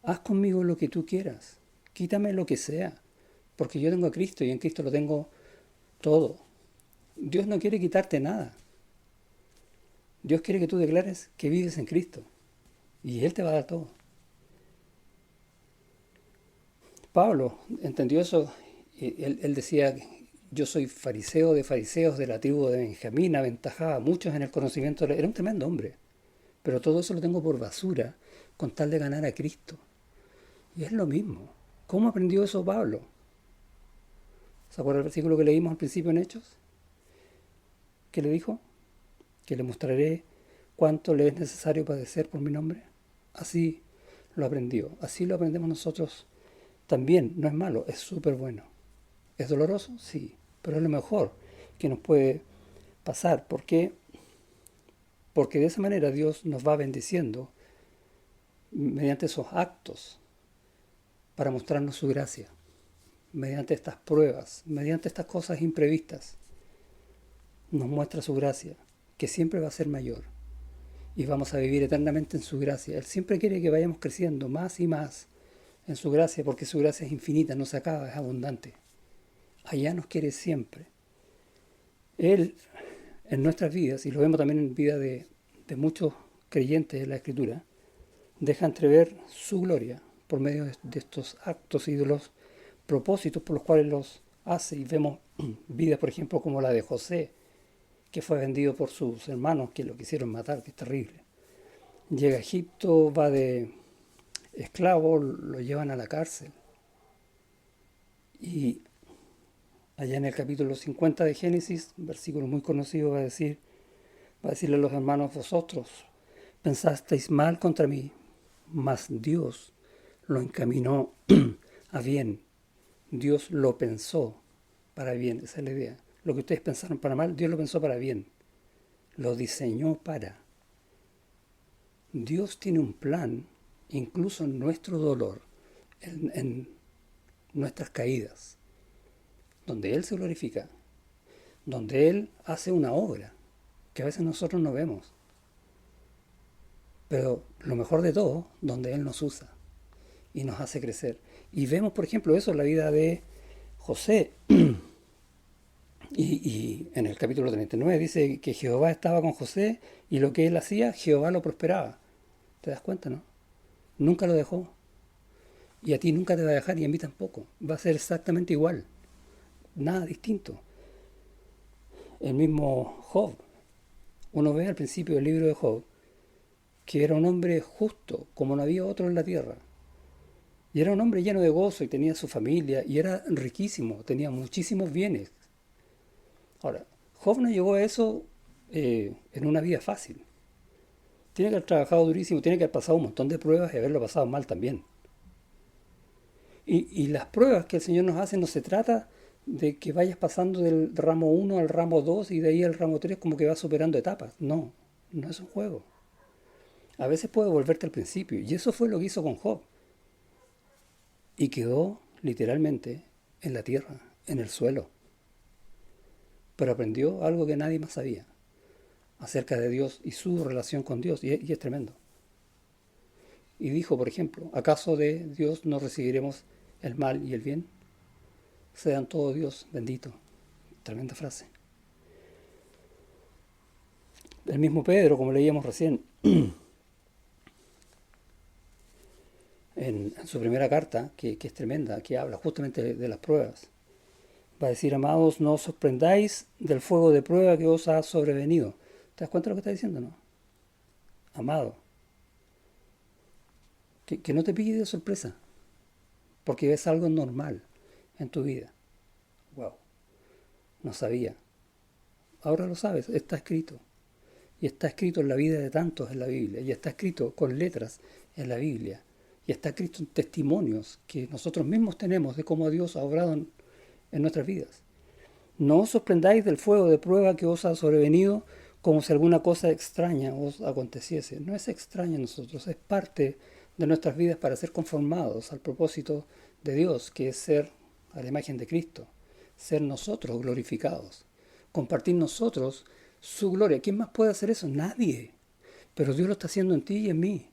Haz conmigo lo que tú quieras. Quítame lo que sea. Porque yo tengo a Cristo y en Cristo lo tengo todo. Dios no quiere quitarte nada. Dios quiere que tú declares que vives en Cristo. Y Él te va a dar todo. Pablo entendió eso. Él decía, yo soy fariseo de fariseos de la tribu de Benjamín, aventajaba a muchos en el conocimiento. Era un tremendo hombre. Pero todo eso lo tengo por basura con tal de ganar a Cristo. Y es lo mismo. ¿Cómo aprendió eso Pablo? ¿Se acuerda el versículo que leímos al principio en Hechos? ¿Qué le dijo? Que le mostraré cuánto le es necesario padecer por mi nombre. Así lo aprendió. Así lo aprendemos nosotros también. No es malo, es súper bueno. ¿Es doloroso? Sí. Pero es lo mejor que nos puede pasar. ¿Por qué? Porque de esa manera Dios nos va bendiciendo mediante esos actos para mostrarnos su gracia, mediante estas pruebas, mediante estas cosas imprevistas. Nos muestra su gracia, que siempre va a ser mayor, y vamos a vivir eternamente en su gracia. Él siempre quiere que vayamos creciendo más y más en su gracia, porque su gracia es infinita, no se acaba, es abundante. Allá nos quiere siempre. Él, en nuestras vidas, y lo vemos también en vida de muchos creyentes de la Escritura, deja entrever su gloria por medio de estos actos y de los propósitos por los cuales los hace. Y vemos vidas, por ejemplo, como la de José, que fue vendido por sus hermanos que lo quisieron matar, que es terrible. Llega a Egipto, va de esclavo, lo llevan a la cárcel. Y allá en el capítulo 50 de Génesis, un versículo muy conocido, va a decirle a los hermanos, vosotros pensasteis mal contra mí, mas Dios lo encaminó a bien. Dios lo pensó para bien, esa es la idea. Lo que ustedes pensaron para mal, Dios lo pensó para bien. Lo diseñó para. Dios tiene un plan, incluso en nuestro dolor, en nuestras caídas, donde Él se glorifica, donde Él hace una obra que a veces nosotros no vemos. Pero lo mejor de todo, donde Él nos usa y nos hace crecer. Y vemos, por ejemplo, eso en la vida de José. Y en el capítulo 39 dice que Jehová estaba con José y lo que él hacía, Jehová lo prosperaba. ¿Te das cuenta, no? Nunca lo dejó. Y a ti nunca te va a dejar y a mí tampoco. Va a ser exactamente igual. Nada distinto. El mismo Job. Uno ve al principio del libro de Job que era un hombre justo, como no había otro en la tierra. Y era un hombre lleno de gozo y tenía su familia y era riquísimo, tenía muchísimos bienes. Ahora, Job no llegó a eso en una vida fácil. Tiene que haber trabajado durísimo, tiene que haber pasado un montón de pruebas y haberlo pasado mal también. Y las pruebas que el Señor nos hace no se trata de que vayas pasando del ramo 1 al ramo 2 y de ahí al ramo 3 como que vas superando etapas. No, no es un juego. A veces puede volverte al principio. Y eso fue lo que hizo con Job. Y quedó literalmente en la tierra, en el suelo. Pero aprendió algo que nadie más sabía acerca de Dios y su relación con Dios. Y es tremendo. Y dijo, por ejemplo, ¿acaso de Dios no recibiremos el mal y el bien? Sean todos Dios bendito. Tremenda frase. El mismo Pedro, como leíamos recién, en su primera carta, que es tremenda, que habla justamente de las pruebas, va a decir, amados, no os sorprendáis del fuego de prueba que os ha sobrevenido. ¿Te das cuenta de lo que está diciendo, no? Amado, que no te pille de sorpresa, porque ves algo normal en tu vida. Wow, no sabía. Ahora lo sabes, está escrito. y está escrito en la vida de tantos en la Biblia, y está escrito con letras en la Biblia, y está escrito en testimonios que nosotros mismos tenemos de cómo Dios ha obrado en nuestras vidas. No os sorprendáis del fuego de prueba que os ha sobrevenido como si alguna cosa extraña os aconteciese. No es extraña a nosotros, es parte de nuestras vidas para ser conformados al propósito de Dios, que es ser a la imagen de Cristo, ser nosotros glorificados, compartir nosotros su gloria. ¿Quién más puede hacer eso? Nadie. Pero Dios lo está haciendo en ti y en mí.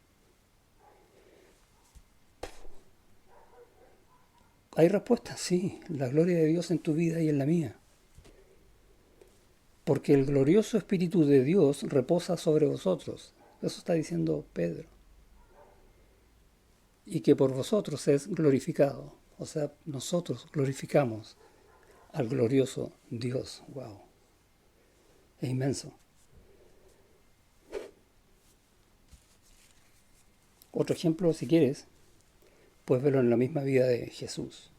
¿Hay respuestas? Sí. La gloria de Dios en tu vida y en la mía. Porque el glorioso Espíritu de Dios reposa sobre vosotros. Eso está diciendo Pedro. Y que por vosotros es glorificado. O sea, nosotros glorificamos al glorioso Dios. ¡Wow! Es inmenso. Otro ejemplo, si quieres, puedes verlo en la misma vida de Jesús.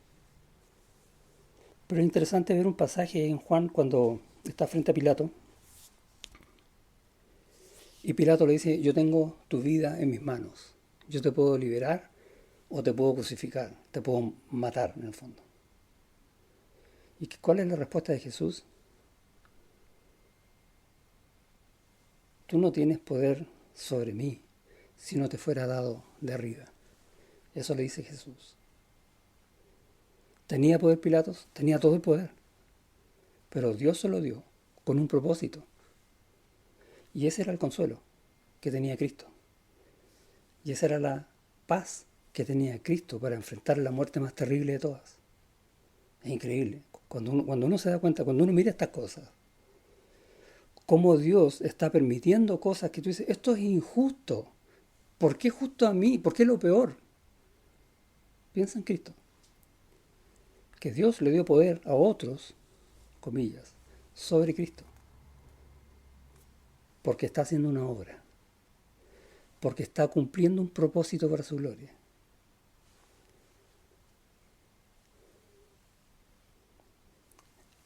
Pero es interesante ver un pasaje en Juan cuando está frente a Pilato. Y Pilato le dice, yo tengo tu vida en mis manos. Yo te puedo liberar o te puedo crucificar, te puedo matar en el fondo. ¿Y cuál es la respuesta de Jesús? Tú no tienes poder sobre mí si no te fuera dado de arriba. Eso le dice Jesús. ¿Tenía poder Pilatos? Tenía todo el poder. Pero Dios se lo dio con un propósito. Y ese era el consuelo que tenía Cristo. Y esa era la paz que tenía Cristo para enfrentar la muerte más terrible de todas. Es increíble. Cuando uno se da cuenta, cuando uno mira estas cosas, cómo Dios está permitiendo cosas que tú dices, esto es injusto. ¿Por qué justo a mí? ¿Por qué lo peor? Piensa en Cristo. Que Dios le dio poder a otros, comillas, sobre Cristo. Porque está haciendo una obra. Porque está cumpliendo un propósito para su gloria.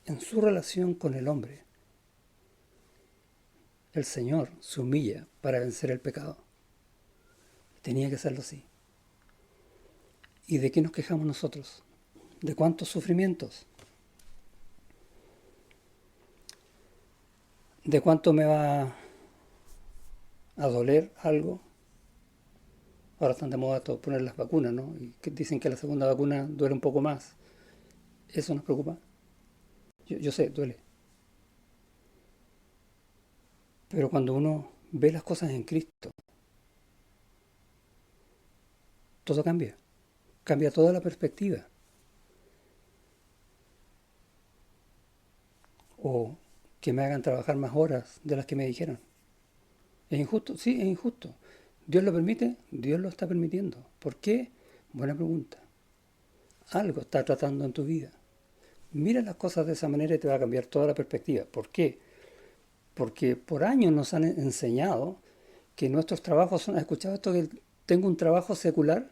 En su relación con el hombre, el Señor se humilla para vencer el pecado. Tenía que hacerlo así. ¿Y de qué nos quejamos nosotros? ¿De cuántos sufrimientos? ¿De cuánto me va a doler algo? Ahora están de moda poner las vacunas, ¿no? Y que dicen que la segunda vacuna duele un poco más. ¿Eso nos preocupa? Yo sé, duele. Pero cuando uno ve las cosas en Cristo, todo cambia. Cambia toda la perspectiva. O que me hagan trabajar más horas de las que me dijeron. ¿Es injusto? Sí, es injusto. ¿Dios lo permite? Dios lo está permitiendo. ¿Por qué? Buena pregunta. Algo está tratando en tu vida. Mira las cosas de esa manera y te va a cambiar toda la perspectiva. ¿Por qué? Porque por años nos han enseñado que nuestros trabajos son... ¿Has escuchado esto que tengo un trabajo secular?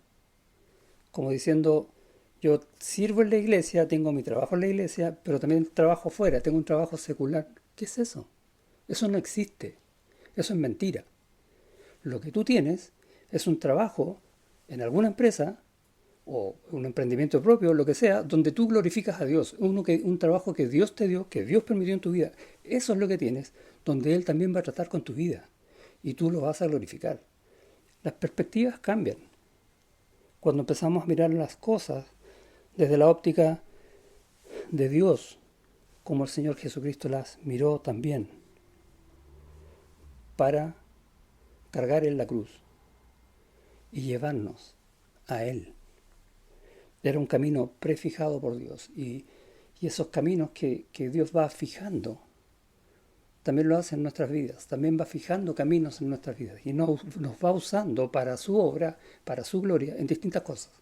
Como diciendo, yo sirvo en la iglesia, tengo mi trabajo en la iglesia, pero también trabajo fuera, tengo un trabajo secular. ¿Qué es eso? Eso no existe. Eso es mentira. Lo que tú tienes es un trabajo en alguna empresa o un emprendimiento propio, lo que sea, donde tú glorificas a Dios. Un trabajo que Dios te dio, que Dios permitió en tu vida. Eso es lo que tienes, donde Él también va a tratar con tu vida. Y tú lo vas a glorificar. Las perspectivas cambian. Cuando empezamos a mirar las cosas desde la óptica de Dios, como el Señor Jesucristo las miró también, para cargar en la cruz y llevarnos a Él. Era un camino prefijado por Dios y esos caminos que Dios va fijando también lo hace en nuestras vidas, también va fijando caminos en nuestras vidas y nos va usando para su obra, para su gloria, en distintas cosas.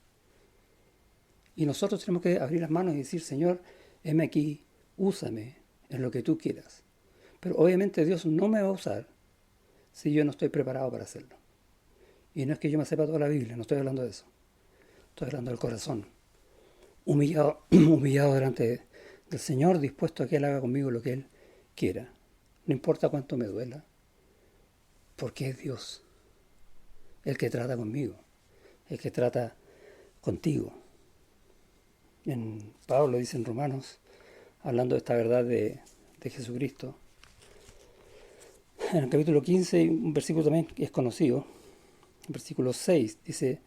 Y nosotros tenemos que abrir las manos y decir, Señor, heme aquí, úsame en lo que tú quieras. Pero obviamente Dios no me va a usar si yo no estoy preparado para hacerlo. Y no es que yo me sepa toda la Biblia, no estoy hablando de eso. Estoy hablando del corazón. Humillado delante del Señor, dispuesto a que Él haga conmigo lo que Él quiera. No importa cuánto me duela, porque es Dios el que trata conmigo, el que trata contigo. Pablo dice en Romanos, hablando de esta verdad de Jesucristo, en el capítulo 15, un versículo también que es conocido, versículo 6, dice,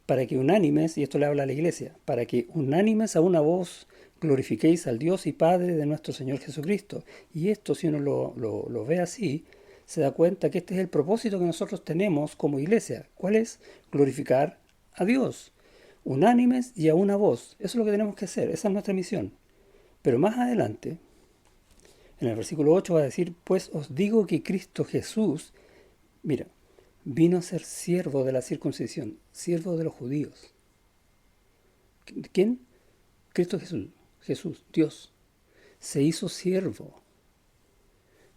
para que unánimes, y esto le habla a la iglesia, para que unánimes a una voz glorifiquéis al Dios y Padre de nuestro Señor Jesucristo. Y esto, si uno lo ve así, se da cuenta que este es el propósito que nosotros tenemos como iglesia. ¿Cuál es? Glorificar a Dios. Unánimes y a una voz. Eso es lo que tenemos que hacer, esa es nuestra misión. Pero más adelante, en el versículo 8 va a decir, pues os digo que Cristo Jesús, mira, vino a ser siervo de la circuncisión, siervo de los judíos. ¿Quién? Cristo Jesús, Dios, se hizo siervo.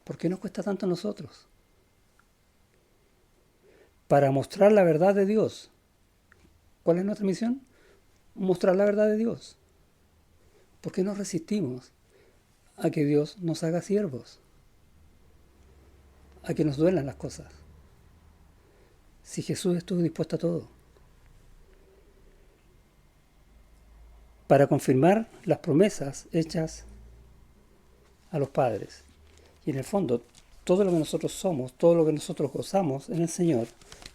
¿Por qué nos cuesta tanto a nosotros? Para mostrar la verdad de Dios. ¿Cuál es nuestra misión? Mostrar la verdad de Dios. ¿Por qué nos resistimos a que Dios nos haga siervos? A que nos duelan las cosas. Si Jesús estuvo dispuesto a todo. Para confirmar las promesas hechas a los padres. Y en el fondo, todo lo que nosotros somos, todo lo que nosotros gozamos en el Señor,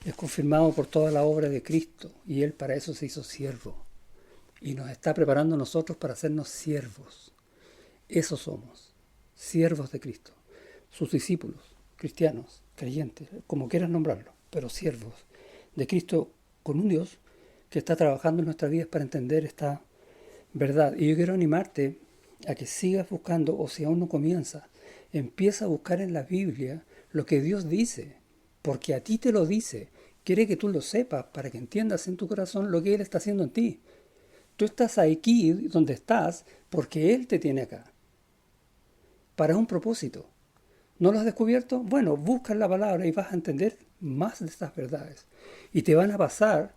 es confirmado por toda la obra de Cristo. Y Él para eso se hizo siervo. Y nos está preparando a nosotros para hacernos siervos. Eso somos, siervos de Cristo. Sus discípulos, cristianos, creyentes, como quieras nombrarlo, pero siervos de Cristo con un Dios que está trabajando en nuestras vidas para entender esta verdad. Y yo quiero animarte a que sigas buscando, o si aún no comienzas, empieza a buscar en la Biblia lo que Dios dice, porque a ti te lo dice. Quiere que tú lo sepas para que entiendas en tu corazón lo que Él está haciendo en ti. Tú estás aquí donde estás porque Él te tiene acá, para un propósito. ¿No lo has descubierto? Bueno, busca en la palabra y vas a entender más de estas verdades. Y te van a pasar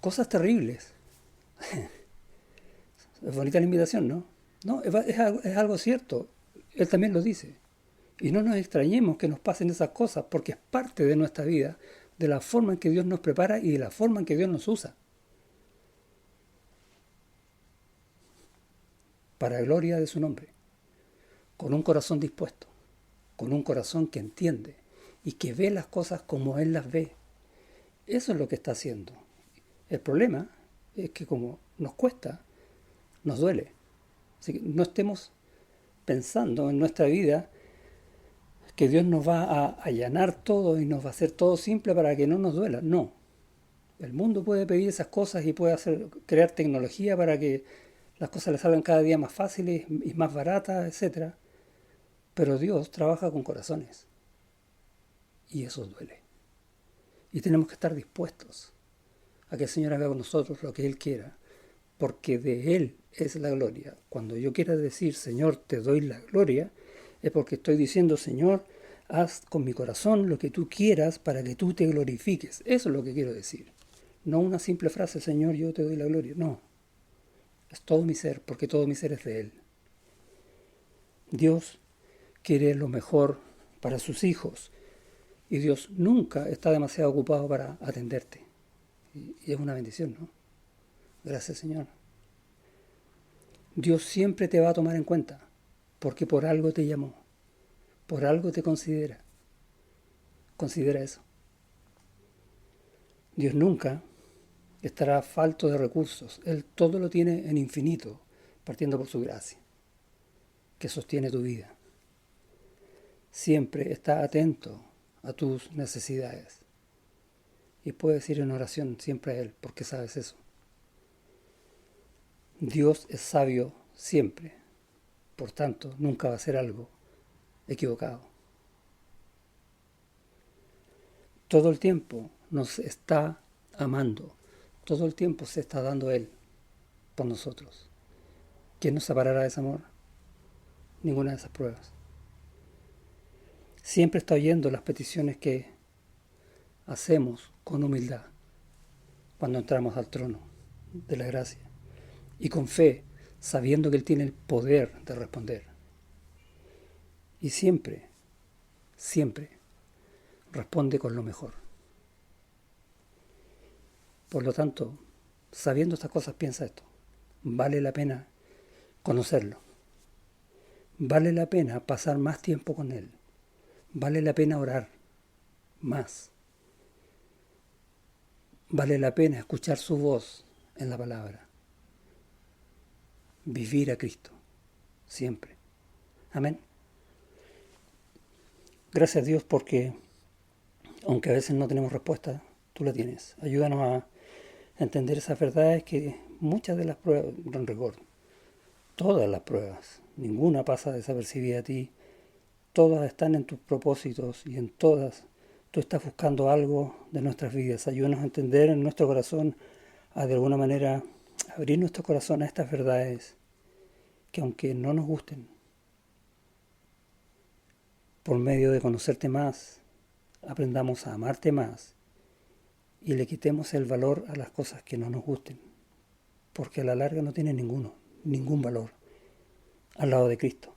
cosas terribles. Es bonita la invitación, ¿no? No, es algo cierto. Él también lo dice. Y no nos extrañemos que nos pasen esas cosas, porque es parte de nuestra vida, de la forma en que Dios nos prepara y de la forma en que Dios nos usa. Para gloria de su nombre. Con un corazón dispuesto. Con un corazón que entiende y que ve las cosas como Él las ve. Eso es lo que está haciendo. El problema es que como nos cuesta, nos duele. Así que no estemos pensando en nuestra vida que Dios nos va a allanar todo y nos va a hacer todo simple para que no nos duela. No. El mundo puede pedir esas cosas y puede crear tecnología para que las cosas le salgan cada día más fáciles y más baratas, etc. Pero Dios trabaja con corazones. Y eso duele. Y tenemos que estar dispuestos a que el Señor haga con nosotros lo que Él quiera. Porque de Él es la gloria. Cuando yo quiera decir, Señor, te doy la gloria, es porque estoy diciendo, Señor, haz con mi corazón lo que tú quieras para que tú te glorifiques. Eso es lo que quiero decir. No una simple frase, Señor, yo te doy la gloria. No. Es todo mi ser, porque todo mi ser es de Él. Dios quiere lo mejor para sus hijos. Y Dios nunca está demasiado ocupado para atenderte. Y es una bendición, ¿no? Gracias, Señor. Dios siempre te va a tomar en cuenta, porque por algo te llamó, por algo te considera. Considera eso. Dios nunca estará falto de recursos. Él todo lo tiene en infinito, partiendo por su gracia, que sostiene tu vida. Siempre está atento a tus necesidades. Y puedes ir en oración siempre a Él, porque sabes eso. Dios es sabio siempre. Por tanto, nunca va a hacer algo equivocado. Todo el tiempo nos está amando. Todo el tiempo se está dando Él por nosotros. ¿Quién nos separará de ese amor? Ninguna de esas pruebas. Siempre está oyendo las peticiones que hacemos con humildad cuando entramos al trono de la gracia y con fe, sabiendo que Él tiene el poder de responder. Y siempre, siempre responde con lo mejor. Por lo tanto, sabiendo estas cosas, piensa esto. Vale la pena conocerlo. Vale la pena pasar más tiempo con Él. Vale la pena orar más. Vale la pena escuchar su voz en la palabra. Vivir a Cristo, siempre. Amén. Gracias a Dios porque, aunque a veces no tenemos respuesta, tú la tienes. Ayúdanos a entender esas verdades que muchas de las pruebas, en rigor, todas las pruebas, ninguna pasa desapercibida a ti, todas están en tus propósitos y en todas tú estás buscando algo de nuestras vidas. Ayúdanos a entender en nuestro corazón, a de alguna manera abrir nuestro corazón a estas verdades que aunque no nos gusten, por medio de conocerte más, aprendamos a amarte más y le quitemos el valor a las cosas que no nos gusten, porque a la larga no tiene ningún valor al lado de Cristo.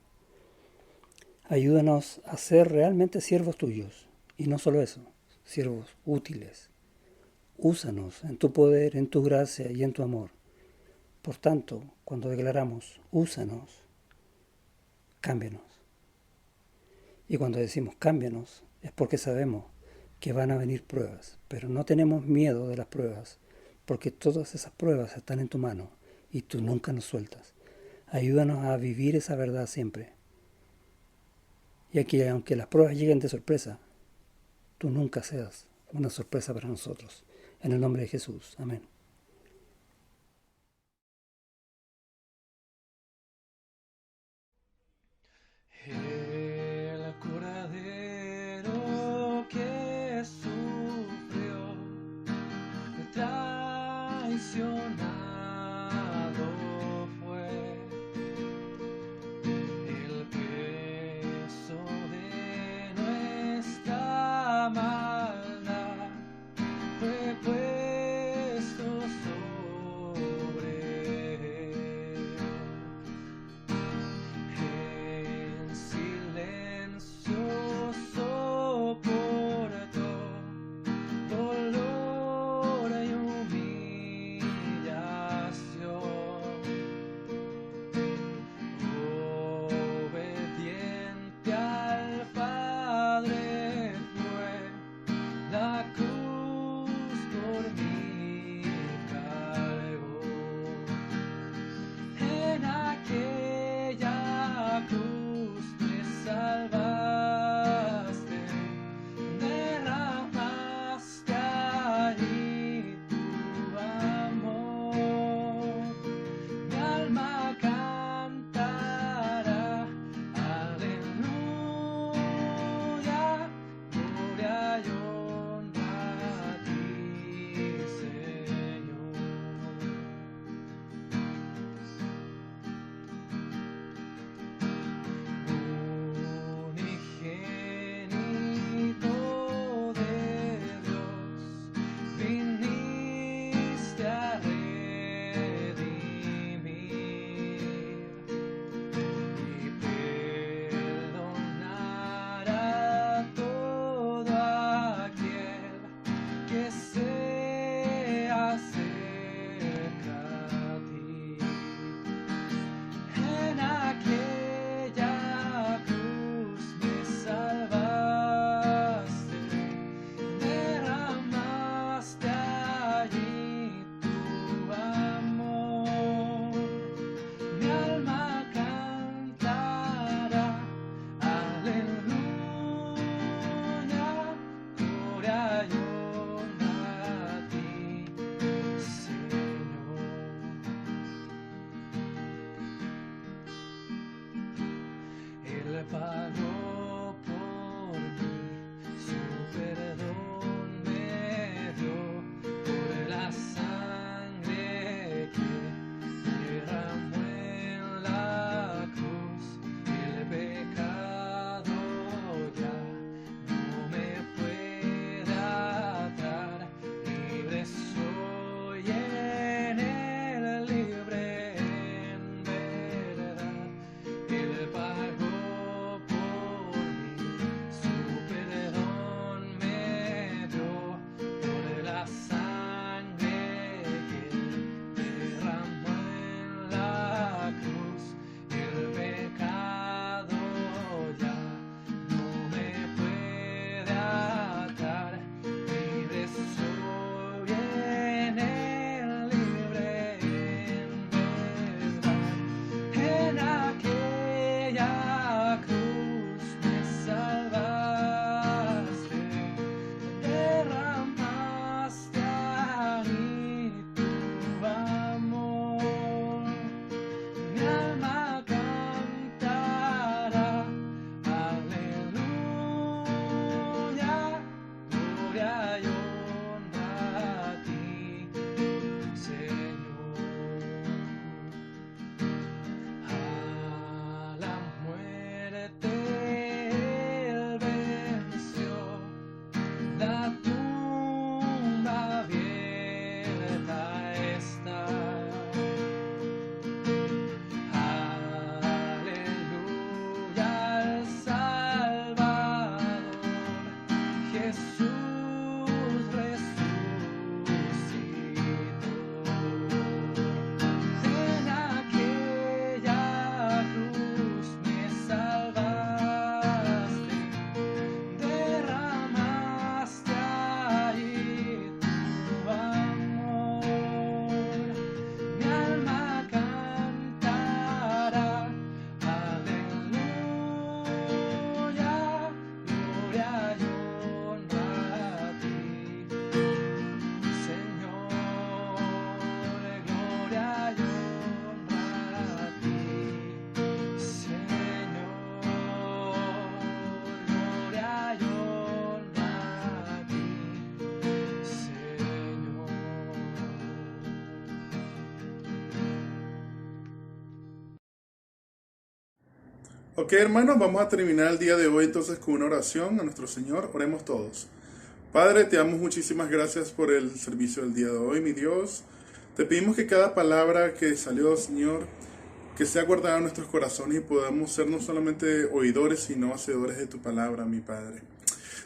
Ayúdanos a ser realmente siervos tuyos, y no solo eso, siervos útiles. Úsanos en tu poder, en tu gracia y en tu amor. Por tanto, cuando declaramos, úsanos, cámbianos. Y cuando decimos cámbianos, es porque sabemos que van a venir pruebas, pero no tenemos miedo de las pruebas, porque todas esas pruebas están en tu mano y tú nunca nos sueltas. Ayúdanos a vivir esa verdad siempre. Y aquí, aunque las pruebas lleguen de sorpresa, tú nunca seas una sorpresa para nosotros. En el nombre de Jesús. Amén. El cordero que sufrió, traicionado fue, el peso de nuestra maldad fue puesto sobre él. En silencio soportó dolor y humillación. Ok, hermanos, vamos a terminar el día de hoy entonces con una oración a nuestro Señor. Oremos todos. Padre, te damos muchísimas gracias por el servicio del día de hoy, mi Dios. Te pedimos que cada palabra que salió, Señor, que sea guardada en nuestros corazones y podamos ser no solamente oidores, sino hacedores de tu palabra, mi Padre.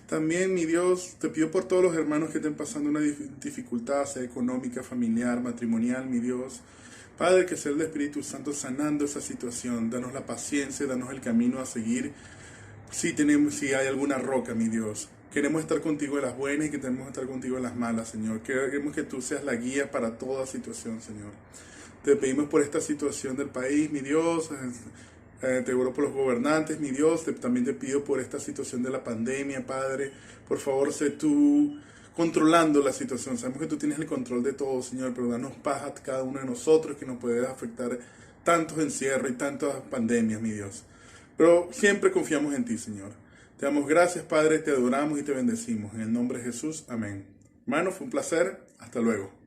También, mi Dios, te pido por todos los hermanos que estén pasando una dificultad, sea económica, familiar, matrimonial, mi Dios. Padre, que sea el Espíritu Santo sanando esa situación. Danos la paciencia, danos el camino a seguir. Si hay alguna roca, mi Dios. Queremos estar contigo en las buenas y que queremos estar contigo en las malas, Señor. Queremos que tú seas la guía para toda situación, Señor. Te pedimos por esta situación del país, mi Dios. Te oro por los gobernantes, mi Dios. También te pido por esta situación de la pandemia, Padre. Por favor, sé tú controlando la situación. Sabemos que tú tienes el control de todo, Señor, pero danos paz a cada uno de nosotros que nos puede afectar tantos encierros y tantas pandemias, mi Dios. Pero siempre confiamos en ti, Señor. Te damos gracias, Padre, te adoramos y te bendecimos. En el nombre de Jesús, amén. Hermano, fue un placer. Hasta luego.